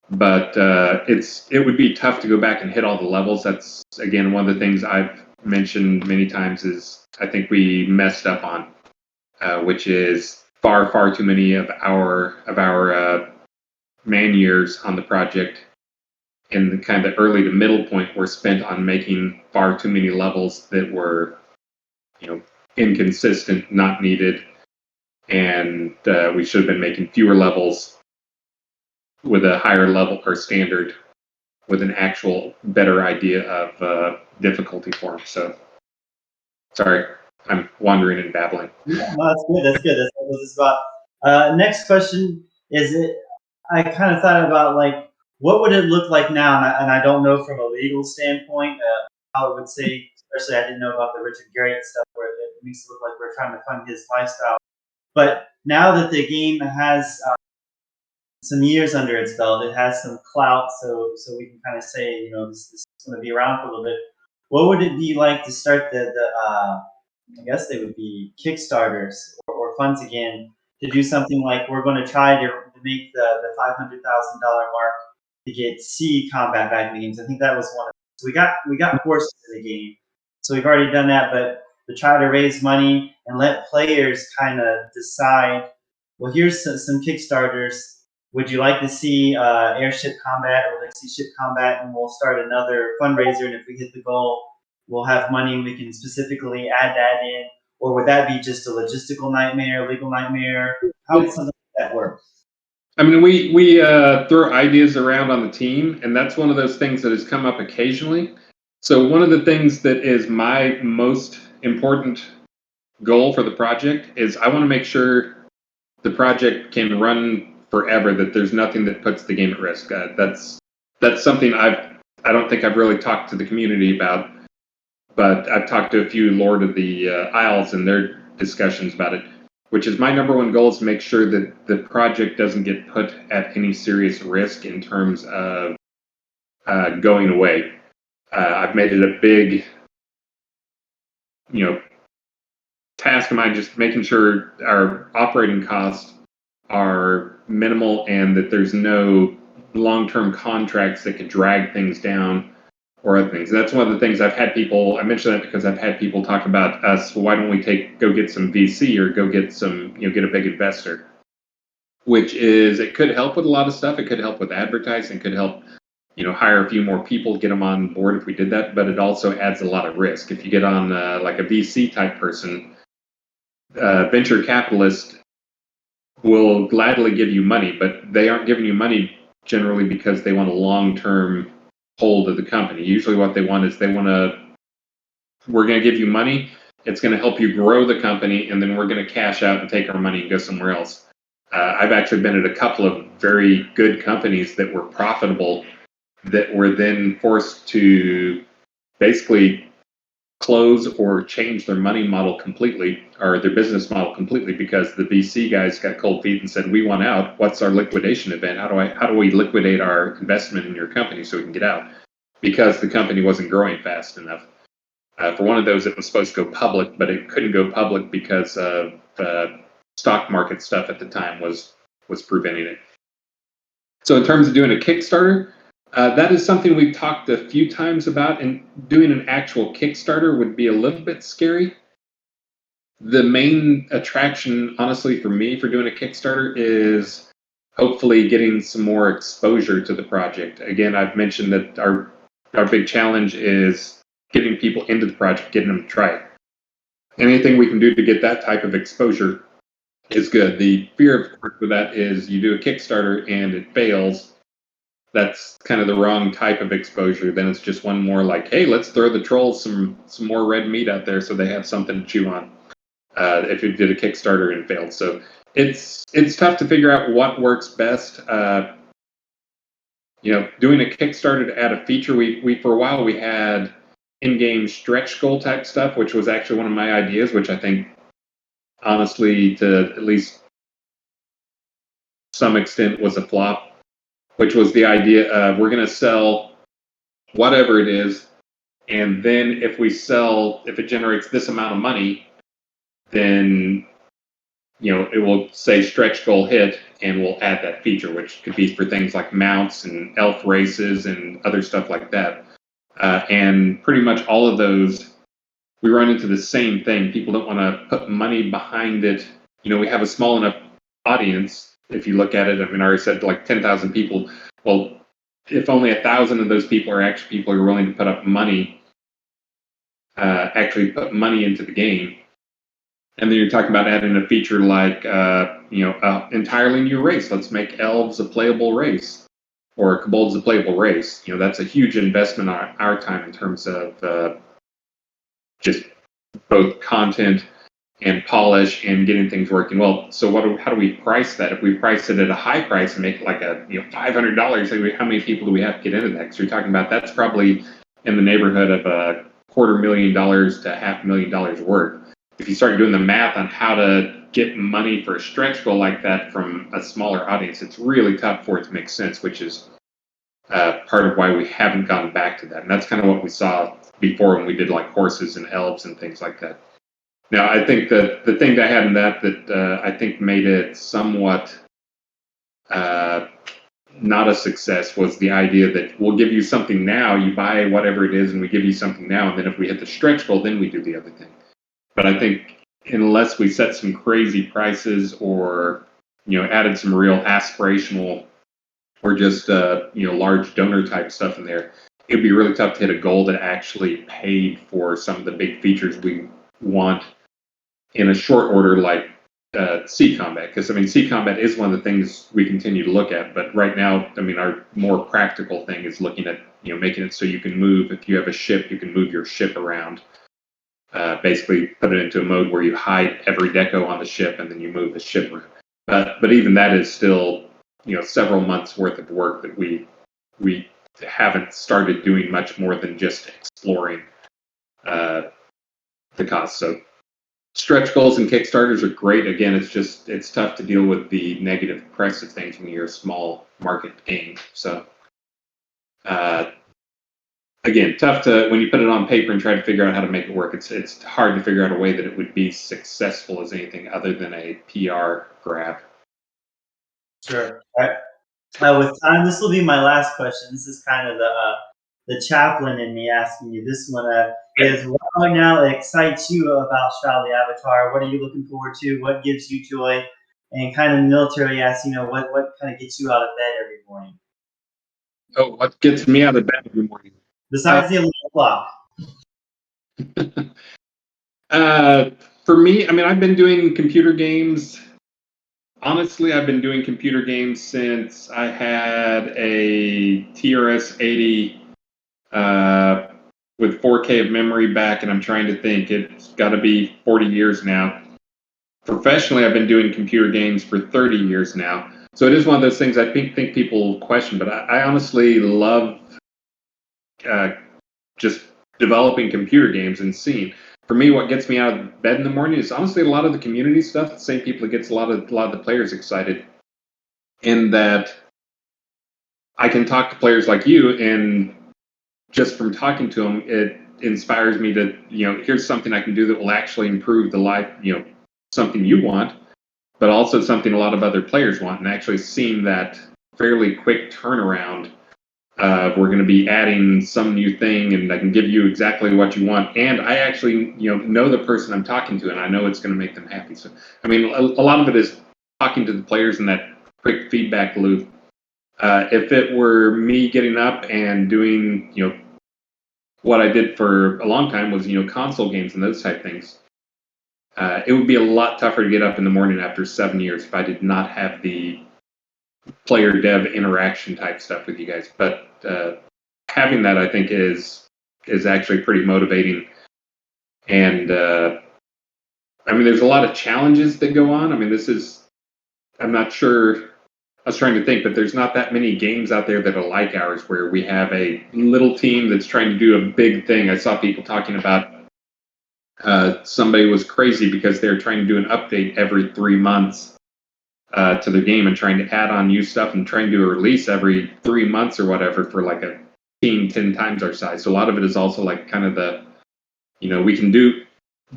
But it would be tough to go back and hit all the levels. That's again one of the things I've mentioned many times is I think we messed up on, which is far too many of our man years on the project in the kind of early to middle point were spent on making far too many levels that were, inconsistent, not needed, and we should have been making fewer levels with a higher level or standard, with an actual better idea of difficulty for them. So, sorry, I'm wandering and babbling. Yeah, no, that's good. That's good. That's what this is about. Next question is I kind of thought about like, what would it look like now? And I don't know from a legal standpoint how it would say, especially I didn't know about the Richard Garriott stuff where it makes it look like we're trying to fund his lifestyle. But now that the game has some years under its belt, it has some clout, so we can kind of say, this is going to be around for a little bit. What would it be like to start the I guess they would be Kickstarters or funds again, to do something like we're going to try to make the $500,000 mark to get sea combat back in the games. I think that was one of them. So we got horses in the game, so we've already done that. But to try to raise money and let players kind of decide, well, here's some Kickstarters. Would you like to see airship combat, or let's see ship combat, and we'll start another fundraiser, and if we hit the goal, we'll have money and we can specifically add that in? Or would that be just a logistical nightmare, legal nightmare? How would something like that work? I mean, we throw ideas around on the team, and that's one of those things that has come up occasionally. So one of the things that is my most important goal for the project is I want to make sure the project can run forever, that there's nothing that puts the game at risk. That's something I don't think I've really talked to the community about, but I've talked to a few Lord of the Isles and their discussions about it, which is my number one goal, is to make sure that the project doesn't get put at any serious risk in terms of going away. I've made it a big, task of mine, just making sure our operating costs are minimal and that there's no long-term contracts that could drag things down or other things. That's one of the things I mention that because I've had people talk about us, well, why don't we go get some VC or go get some, get a big investor, which is, it could help with a lot of stuff. It could help with advertising. It could help, hire a few more people, get them on board if we did that, but it also adds a lot of risk. If you get on like a VC type person, venture capitalist will gladly give you money, but they aren't giving you money generally because they want a long-term hold of the company. Usually what they want is we're going to give you money, it's going to help you grow the company, and then we're going to cash out and take our money and go somewhere else. I've actually been at a couple of very good companies that were profitable that were then forced to basically close or change their money model completely, or their business model completely, because the VC guys got cold feet and said, we want out. What's our liquidation event? How do we liquidate our investment in your company so we can get out? Because the company wasn't growing fast enough. For one of those, it was supposed to go public, but it couldn't go public because of stock market stuff at the time was preventing it. So in terms of doing a Kickstarter, that is something we've talked a few times about, and doing an actual Kickstarter would be a little bit scary. The main attraction, honestly, for me for doing a Kickstarter is hopefully getting some more exposure to the project. Again, I've mentioned that our big challenge is getting people into the project, getting them to try it. Anything we can do to get that type of exposure is good. The fear, of course, with that is you do a Kickstarter and it fails. That's kind of the wrong type of exposure. Then it's just one more like, hey, let's throw the trolls some more red meat out there so they have something to chew on. If you did a Kickstarter and failed, so it's tough to figure out what works best. Doing a Kickstarter to add a feature, we for a while we had in-game stretch goal type stuff, which was actually one of my ideas, which I think, honestly, to at least some extent was a flop. Which was the idea of, we're going to sell whatever it is, and then if it generates this amount of money, then it will say stretch goal hit, and we'll add that feature, which could be for things like mounts and elf races and other stuff like that. And pretty much all of those, we run into the same thing. People don't want to put money behind it. We have a small enough audience. If you look at it, I already said like 10,000 people. Well, if only 1,000 of those people are actually people who are willing to put up money, actually put money into the game, and then you're talking about adding a feature like, entirely new race. Let's make elves a playable race, or kobolds a playable race. That's a huge investment on our time in terms of just both content and polish and getting things working well. So how do we price that? If we price it at a high price and make it like a $500, how many people do we have to get into that? Because you're talking about that's probably in the neighborhood of $250,000 to $500,000 worth. If you start doing the math on how to get money for a stretch goal like that from a smaller audience, it's really tough for it to make sense, which is part of why we haven't gone back to that. And that's kind of what we saw before when we did like horses and elves and things like that. Now, I think that the thing that I had in that I think made it somewhat not a success was the idea that we'll give you something now, you buy whatever it is, and we give you something now, and then if we hit the stretch goal, then we do the other thing. But I think unless we set some crazy prices or, added some real aspirational or just, large donor type stuff in there, it'd be really tough to hit a goal that actually paid for some of the big features we want in a short order, like sea combat. Because, sea combat is one of the things we continue to look at. But right now, our more practical thing is looking at, making it so you can move. If you have a ship, you can move your ship around. Basically put it into a mode where you hide every deco on the ship and then you move the ship around. But even that is still, several months worth of work that we haven't started doing much more than just exploring the cost. So stretch goals and Kickstarters are great. Again, it's tough to deal with the negative press of things when you're a small market game. So again, tough when you put it on paper and try to figure out how to make it work. It's hard to figure out a way that it would be successful as anything other than a PR grab. Sure. All right. With time, this will be my last question. This is kind of the chaplain in me asking you this one. Is what right now excites you about Shroud the Avatar? What are you looking forward to? What gives you joy? And kind of militarily asking, what kind of gets you out of bed every morning? Oh, what gets me out of bed every morning? Besides the alarm clock. For me, I've been doing computer games. Honestly, I've been doing computer games since I had a TRS-80 with 4K of memory back, and I'm trying to think. It's got to be 40 years now. Professionally, I've been doing computer games for 30 years now. So it is one of those things I think people question, but I honestly love just developing computer games and seeing. For me, what gets me out of bed in the morning is honestly a lot of the community stuff. The same people that gets a lot of the players excited, in that I can talk to players like you, and just from talking to them, it inspires me to, here's something I can do that will actually improve the life, something you want, but also something a lot of other players want, and actually seeing that fairly quick turnaround. We're going to be adding some new thing, and I can give you exactly what you want. And I actually, know the person I'm talking to, and I know it's going to make them happy. So, a lot of it is talking to the players in that quick feedback loop. If it were me getting up and doing, what I did for a long time was, console games and those type things, it would be a lot tougher to get up in the morning after 7 years if I did not have the player dev interaction type stuff with you guys. But having that, I think, is actually pretty motivating. And there's a lot of challenges that go on. I'm not sure. I was trying to think, but there's not that many games out there that are like ours, where we have a little team that's trying to do a big thing. I saw people talking about somebody was crazy because they're trying to do an update every 3 months to their game, and trying to add on new stuff, and trying to do a release every 3 months or whatever for like a team 10 times our size. So a lot of it is also like kind of the, we can do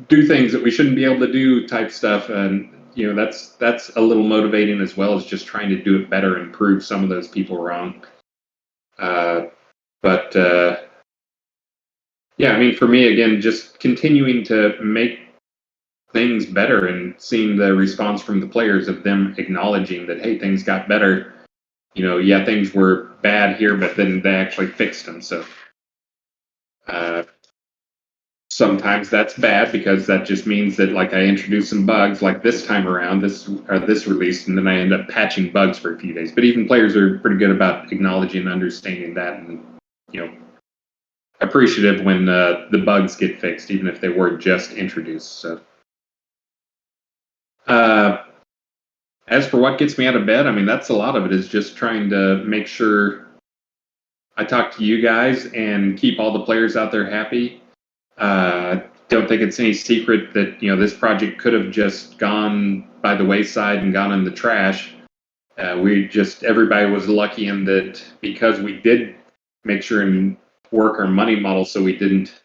things that we shouldn't be able to do type stuff. And, that's a little motivating, as well as just trying to do it better and prove some of those people wrong. But for me, again, just continuing to make things better and seeing the response from the players of them acknowledging that, hey, things got better. Things were bad here, but then they actually fixed them. So sometimes that's bad, because that just means that, like, I introduced some bugs, like this time around, this release, and then I end up patching bugs for a few days. But even players are pretty good about acknowledging and understanding that, and appreciative when the bugs get fixed, even if they were just introduced. So. As for what gets me out of bed, that's a lot of it, is just trying to make sure I talk to you guys and keep all the players out there happy. Don't think it's any secret that, this project could have just gone by the wayside and gone in the trash. Everybody was lucky in that, because we did make sure and work our money model, so we didn't,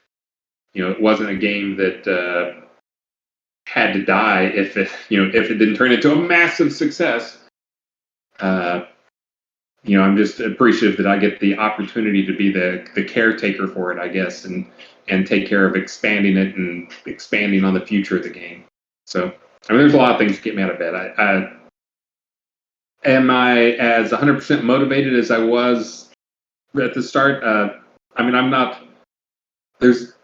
it wasn't a game that had to die if it didn't turn into a massive success. I'm just appreciative that I get the opportunity to be the caretaker for it, I guess, and and take care of expanding it and expanding on the future of the game. So, I mean, there's a lot of things that get me out of bed. Am I as 100% motivated as I was at the start? I mean, I'm not.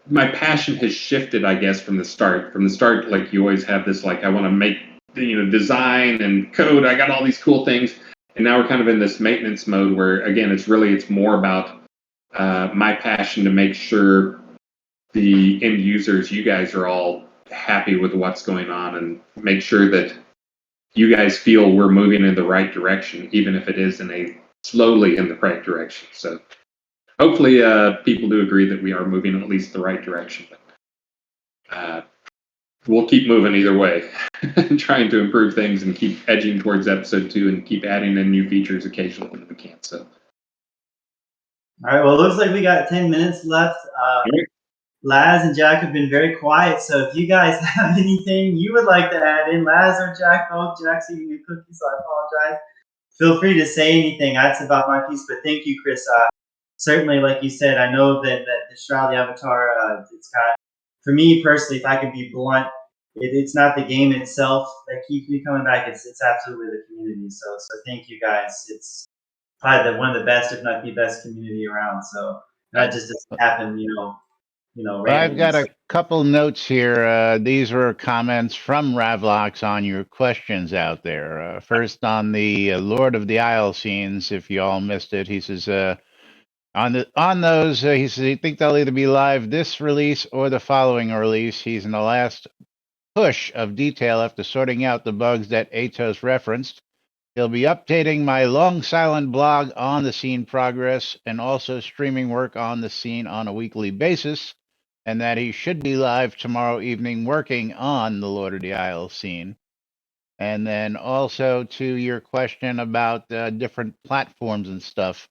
My passion has shifted, I guess, from the start. From the start, like you always have this, like I want to make, design and code. I got all these cool things, and now we're kind of in this maintenance mode where, again, it's more about my passion to make sure the end users, you guys, are all happy with what's going on, and make sure that you guys feel we're moving in the right direction, even if it is slowly in the right direction. So hopefully people do agree that we are moving at least the right direction. But we'll keep moving either way, trying to improve things and keep edging towards episode 2 and keep adding in new features occasionally if we can. So. All right, well, it looks like we got 10 minutes left. Laz and Jack have been very quiet, so if you guys have anything you would like to add in, Laz or Jack, both, Jack's eating a cookie, so I apologize. Feel free to say anything. That's about my piece, but thank you, Chris. Certainly, like you said, I know that the Shroud, the Avatar, it's got, for me personally, if I could be blunt, it's not the game itself that keeps me coming back. It's absolutely the community. So thank you guys. It's probably one of the best, if not the best, community around. So that just doesn't happen, Well, I've got a couple notes here. These were comments from Ravlox on your questions out there. First, on the Lord of the Isle scenes, if you all missed it, he says, on those, he says he thinks they'll either be live this release or the following release. He's in the last push of detail after sorting out the bugs that Atos referenced. He'll be updating my long silent blog on the scene progress and also streaming work on the scene on a weekly basis, and that he should be live tomorrow evening working on the Lord of the Isles scene. And then also to your question about different platforms and stuff,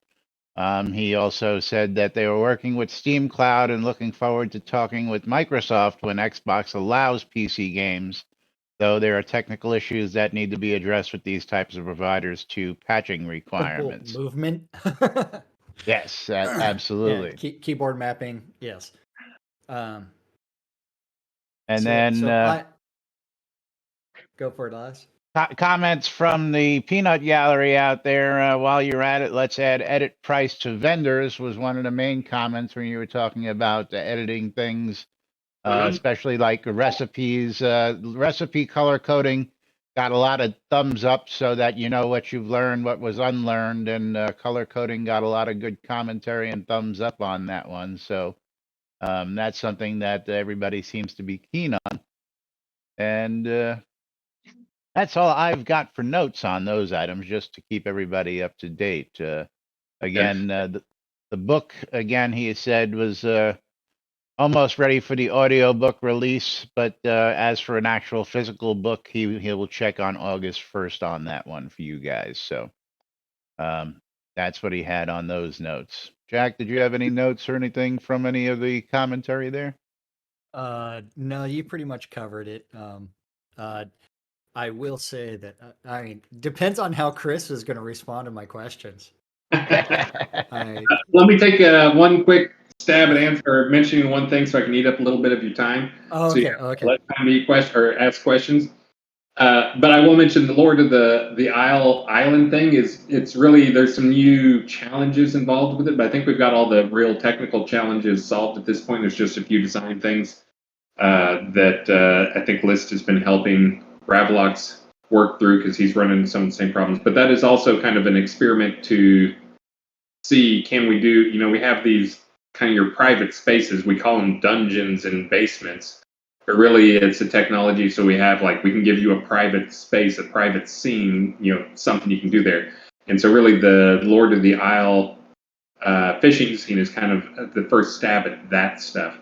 he also said that they were working with Steam Cloud and looking forward to talking with Microsoft when Xbox allows PC games, though there are technical issues that need to be addressed with these types of providers to patching requirements. Movement. Yes, absolutely. Yeah, keyboard mapping, yes. And then go for it, Laz. Comments from the peanut gallery out there. While you're at it, let's add edit price to vendors was one of the main comments when you were talking about editing things, especially like recipes. Recipe color coding got a lot of thumbs up so that you know what you've learned, what was unlearned, and color coding got a lot of good commentary and thumbs up on that one. So that's something that everybody seems to be keen on. And that's all I've got for notes on those items, just to keep everybody up to date. Again, the book, again, he said, was almost ready for the audiobook release, but as for an actual physical book, he will check on August 1st on that one for you guys. So that's what he had on those notes. Jack, did you have any notes or anything from any of the commentary there? No, you pretty much covered it. I will say that, I mean, depends on how Chris is going to respond to my questions. Let me take one quick stab at mentioning one thing so I can eat up a little bit of your time. Oh, okay, okay. Let time to ask questions. But I will mention the Lord of the Island thing it's really, there's some new challenges involved with it, but I think we've got all the real technical challenges solved at this point. There's just a few design things that I think List has been helping Ravlox work through because he's running some of the same problems. But that is also kind of an experiment to see, can we do, we have these kind of your private spaces, we call them dungeons and basements, but really it's a technology, so we have we can give you a private space, a private scene, something you can do there. And so really the Lord of the Isle fishing scene is kind of the first stab at that stuff,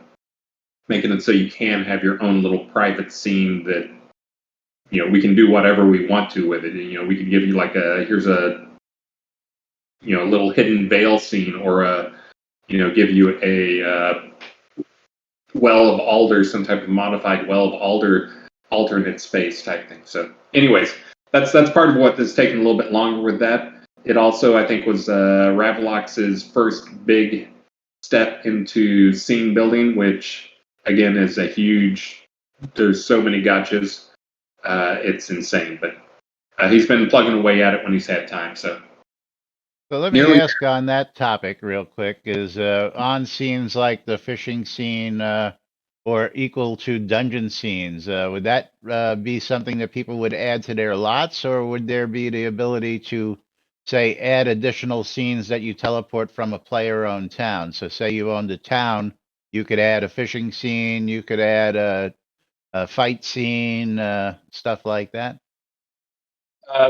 making it so you can have your own little private scene that we can do whatever we want to with it. We could give you here's a little hidden veil scene, or give you a well of alder, some type of modified well of alder alternate space type thing. So anyways, that's part of what has taken a little bit longer with that. It also, I think, was Ravlox's first big step into scene building, which again is a huge. There's so many gotchas, it's insane. But he's been plugging away at it when he's had time. So let me ask on that topic real quick: is on scenes like the fishing scene or equal to dungeon scenes? Would that be something that people would add to their lots, or would there be the ability to, say, add additional scenes that you teleport from a player-owned town? So, say you owned a town, you could add a fishing scene, you could add a fight scene, stuff like that.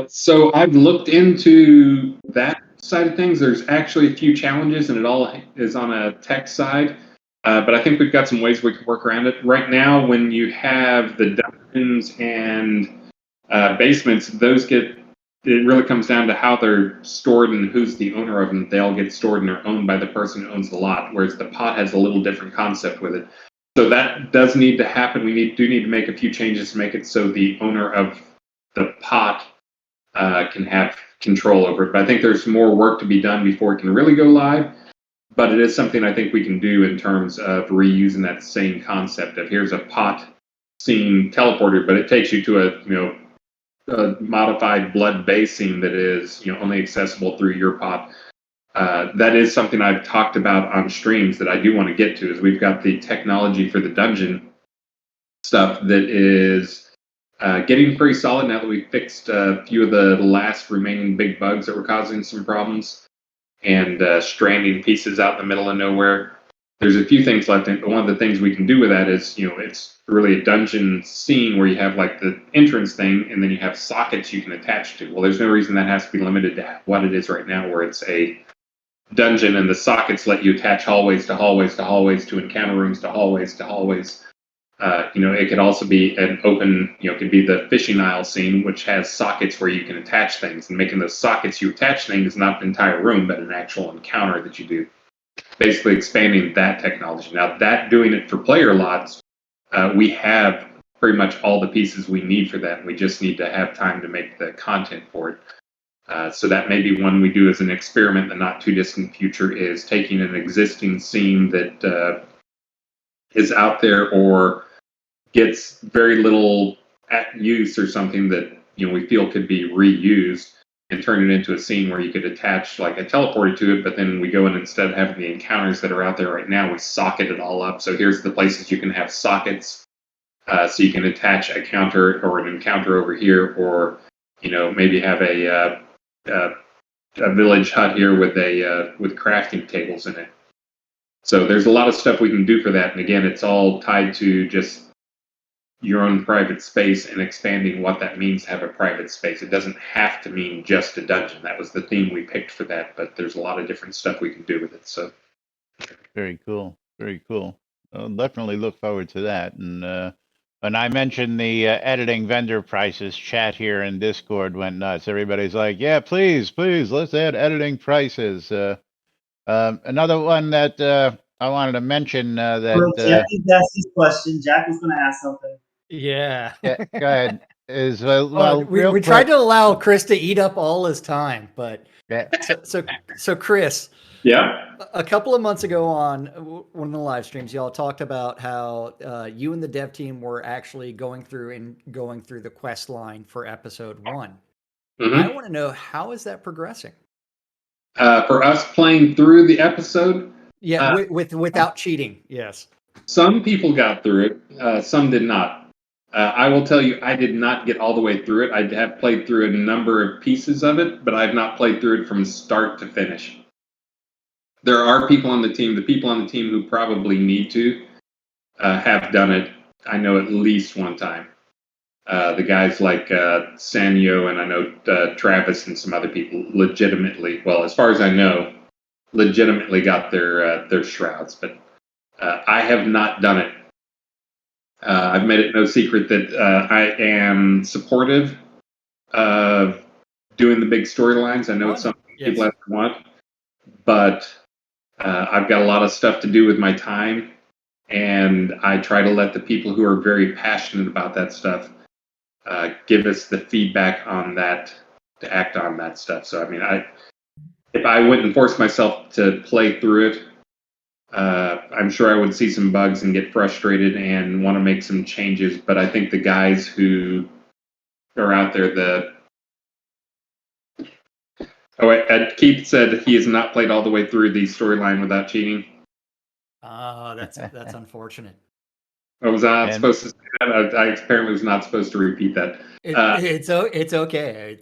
So I've looked into that side of things. There's actually a few challenges, and it all is on a tech side. But I think we've got some ways we can work around it. Right now, when you have the dungeons and basements, it really comes down to how they're stored and who's the owner of them. They all get stored and are owned by the person who owns the lot, whereas the pot has a little different concept with it. So that does need to happen. We do need to make a few changes to make it so the owner of the pot can have control over it. But I think there's more work to be done before it can really go live. But it is something I think we can do in terms of reusing that same concept of here's a pot scene teleporter, but it takes you to a modified blood base scene that is only accessible through your pot. That is something I've talked about on streams that I do want to get to. Is we've got the technology for the dungeon stuff that is getting pretty solid now that we've fixed a few of the last remaining big bugs that were causing some problems. And stranding pieces out in the middle of nowhere. There's a few things left in, but one of the things we can do with that is, it's really a dungeon scene where you have like the entrance thing, and then you have sockets you can attach to. Well, there's no reason that has to be limited to what it is right now, where it's a dungeon and the sockets let you attach hallways to hallways to hallways to encounter rooms to hallways to hallways. It could also be an open, could be the fishing aisle scene, which has sockets where you can attach things, and making those sockets you attach things not an entire room, but an actual encounter that you do. Basically expanding that technology. Now, doing it for player lots, we have pretty much all the pieces we need for that, and we just need to have time to make the content for it. So that may be one we do as an experiment in the not too distant future, is taking an existing scene that is out there or gets very little use or something that we feel could be reused, and turn it into a scene where you could attach like a teleporter to it, but then we go in, instead of having the encounters that are out there right now, we socket it all up. So here's the places you can have sockets, so you can attach a counter or an encounter over here, or maybe have a village hut here with crafting tables in it. So there's a lot of stuff we can do for that, and again, it's all tied to just your own private space and expanding what that means to have a private space. It doesn't have to mean just a dungeon. That was the theme we picked for that, but there's a lot of different stuff we can do with it. So very cool. Very cool. I'll definitely look forward to that. And when I mentioned the editing vendor prices, chat here in Discord went nuts. Everybody's like, yeah, please, let's add editing prices. Another one that I wanted to mention that... Jackie's asked this question. Jackie's going to ask something. Yeah. Yeah, go ahead. We tried to allow Chris to eat up all his time, but yeah. So Chris, yeah, a couple of months ago on one of the live streams, y'all talked about how you and the dev team were actually going through the quest line for episode 1. Mm-hmm. I want to know, how is that progressing? For us playing through the episode, without cheating, yes. Some people got through it, some did not. I will tell you, I did not get all the way through it. I have played through a number of pieces of it, but I've not played through it from start to finish. There are people on the team, who probably need to have done it, I know, at least one time. The guys like Sanyo, and I know Travis and some other people legitimately, well, as far as I know, legitimately got their shrouds, but I have not done it. I've made it no secret that I am supportive of doing the big storylines. I know it's something people have to want, but I've got a lot of stuff to do with my time, and I try to let the people who are very passionate about that stuff give us the feedback on that, to act on that stuff. So, I mean, if I went and forced myself to play through it, I'm sure I would see some bugs and get frustrated and want to make some changes. But I think the guys who are out there, Keith said he has not played all the way through the storyline without cheating. Oh, that's unfortunate. I was not supposed to say that. I apparently was not supposed to repeat that. It's okay.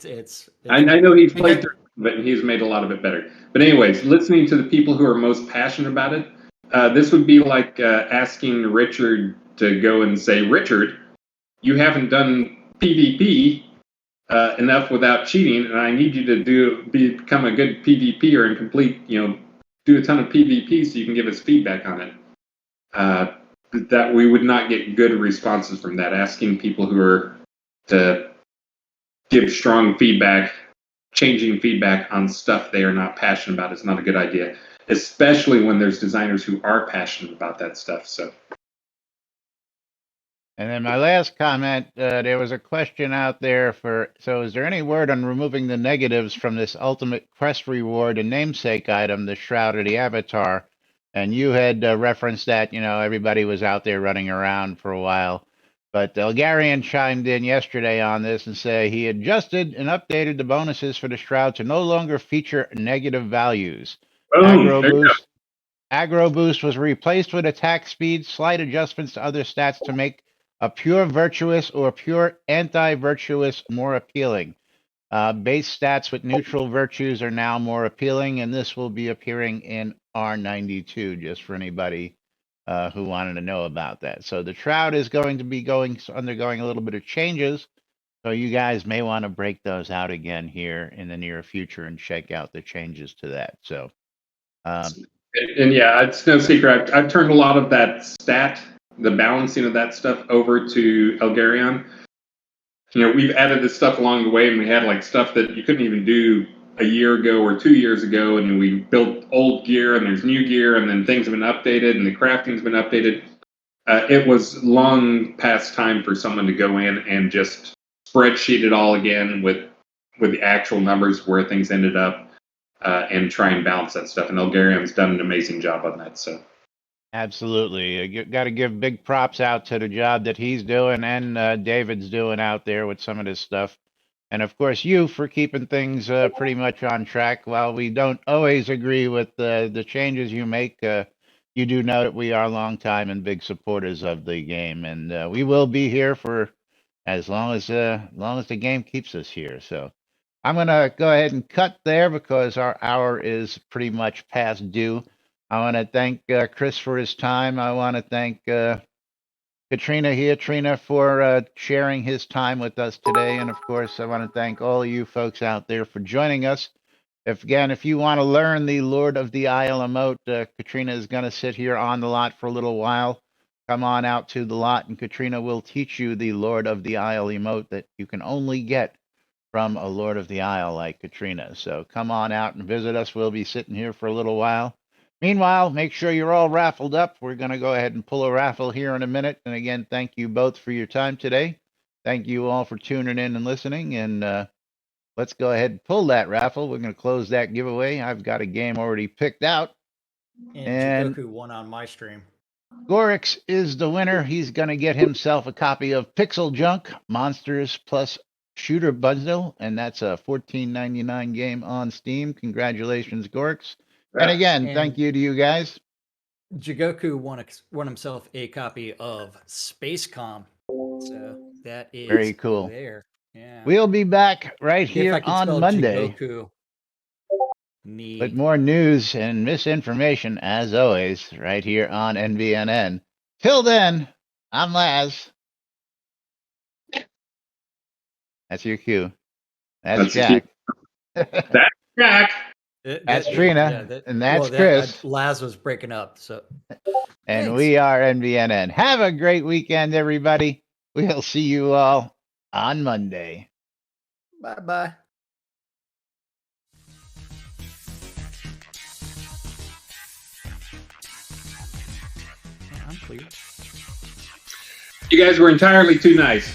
I know he's played through, but he's made a lot of it better. But anyways, listening to the people who are most passionate about it, this would be like asking Richard to go and say, Richard, you haven't done PvP enough without cheating, and I need you to become a good PvPer and complete, do a ton of PvP so you can give us feedback on it. That we would not get good responses from that. Asking people who are to give strong feedback, changing feedback on stuff they are not passionate about is not a good idea, especially when there's designers who are passionate about that stuff. So. And then my last comment, there was a question out there so is there any word on removing the negatives from this ultimate quest reward and namesake item, the Shroud of the Avatar? And you had referenced that, everybody was out there running around for a while. But Elgarian chimed in yesterday on this and said he adjusted and updated the bonuses for the Shroud to no longer feature negative values. Aggro boost was replaced with attack speed, slight adjustments to other stats to make a pure virtuous or pure anti-virtuous more appealing. Base stats with neutral virtues are now more appealing, and this will be appearing in R92, just for anybody who wanted to know about that. So the Shroud is going to be undergoing a little bit of changes, so you guys may want to break those out again here in the near future and check out the changes to that. So, and yeah, it's no secret. I've turned a lot of that the balancing of that stuff over to Elgarian. We've added this stuff along the way, and we had like stuff that you couldn't even do a year ago or 2 years ago, and we built old gear, and there's new gear, and then things have been updated, and the crafting's been updated. It was long past time for someone to go in and just spreadsheet it all again with the actual numbers where things ended up, and try and balance that stuff. And Elgarian's done an amazing job on that. So. Absolutely. You got to give big props out to the job that he's doing and David's doing out there with some of this stuff. And of course, you for keeping things pretty much on track. While we don't always agree with the changes you make, you do know that we are longtime and big supporters of the game. And we will be here for as long as the game keeps us here. So I'm going to go ahead and cut there because our hour is pretty much past due. I want to thank Chris for his time. I want to thank Trina for sharing his time with us today. And of course, I want to thank all of you folks out there for joining us. If you want to learn the Lord of the Isle emote, Katrina is going to sit here on the lot for a little while. Come on out to the lot and Katrina will teach you the Lord of the Isle emote that you can only get from a Lord of the Isle like Katrina. So come on out and visit us. We'll be sitting here for a little while. Meanwhile, make sure you're all raffled up. We're going to go ahead and pull a raffle here in a minute. And again, thank you both for your time today. Thank you all for tuning in and listening. And let's go ahead and pull that raffle. We're going to close that giveaway. I've got a game already picked out. And Jigoku won on my stream. Gorix is the winner. He's going to get himself a copy of Pixel Junk Monsters Plus Shooter Bundle. And that's a $14.99 game on Steam. Congratulations, Gorix. And again, thank you to you guys. Jigoku won himself a copy of Spacecom. So that is very cool. There. Yeah. We'll be back right here on Monday with more news and misinformation, as always, right here on NBNN. Till then, I'm Laz. That's your cue. That's Jack. That's Jack. That's Trina, and that's Chris. Laz was breaking up, so. And thanks. We are NBNN. Have a great weekend, everybody. We'll see you all on Monday. Bye-bye. I'm clear. You guys were entirely too nice.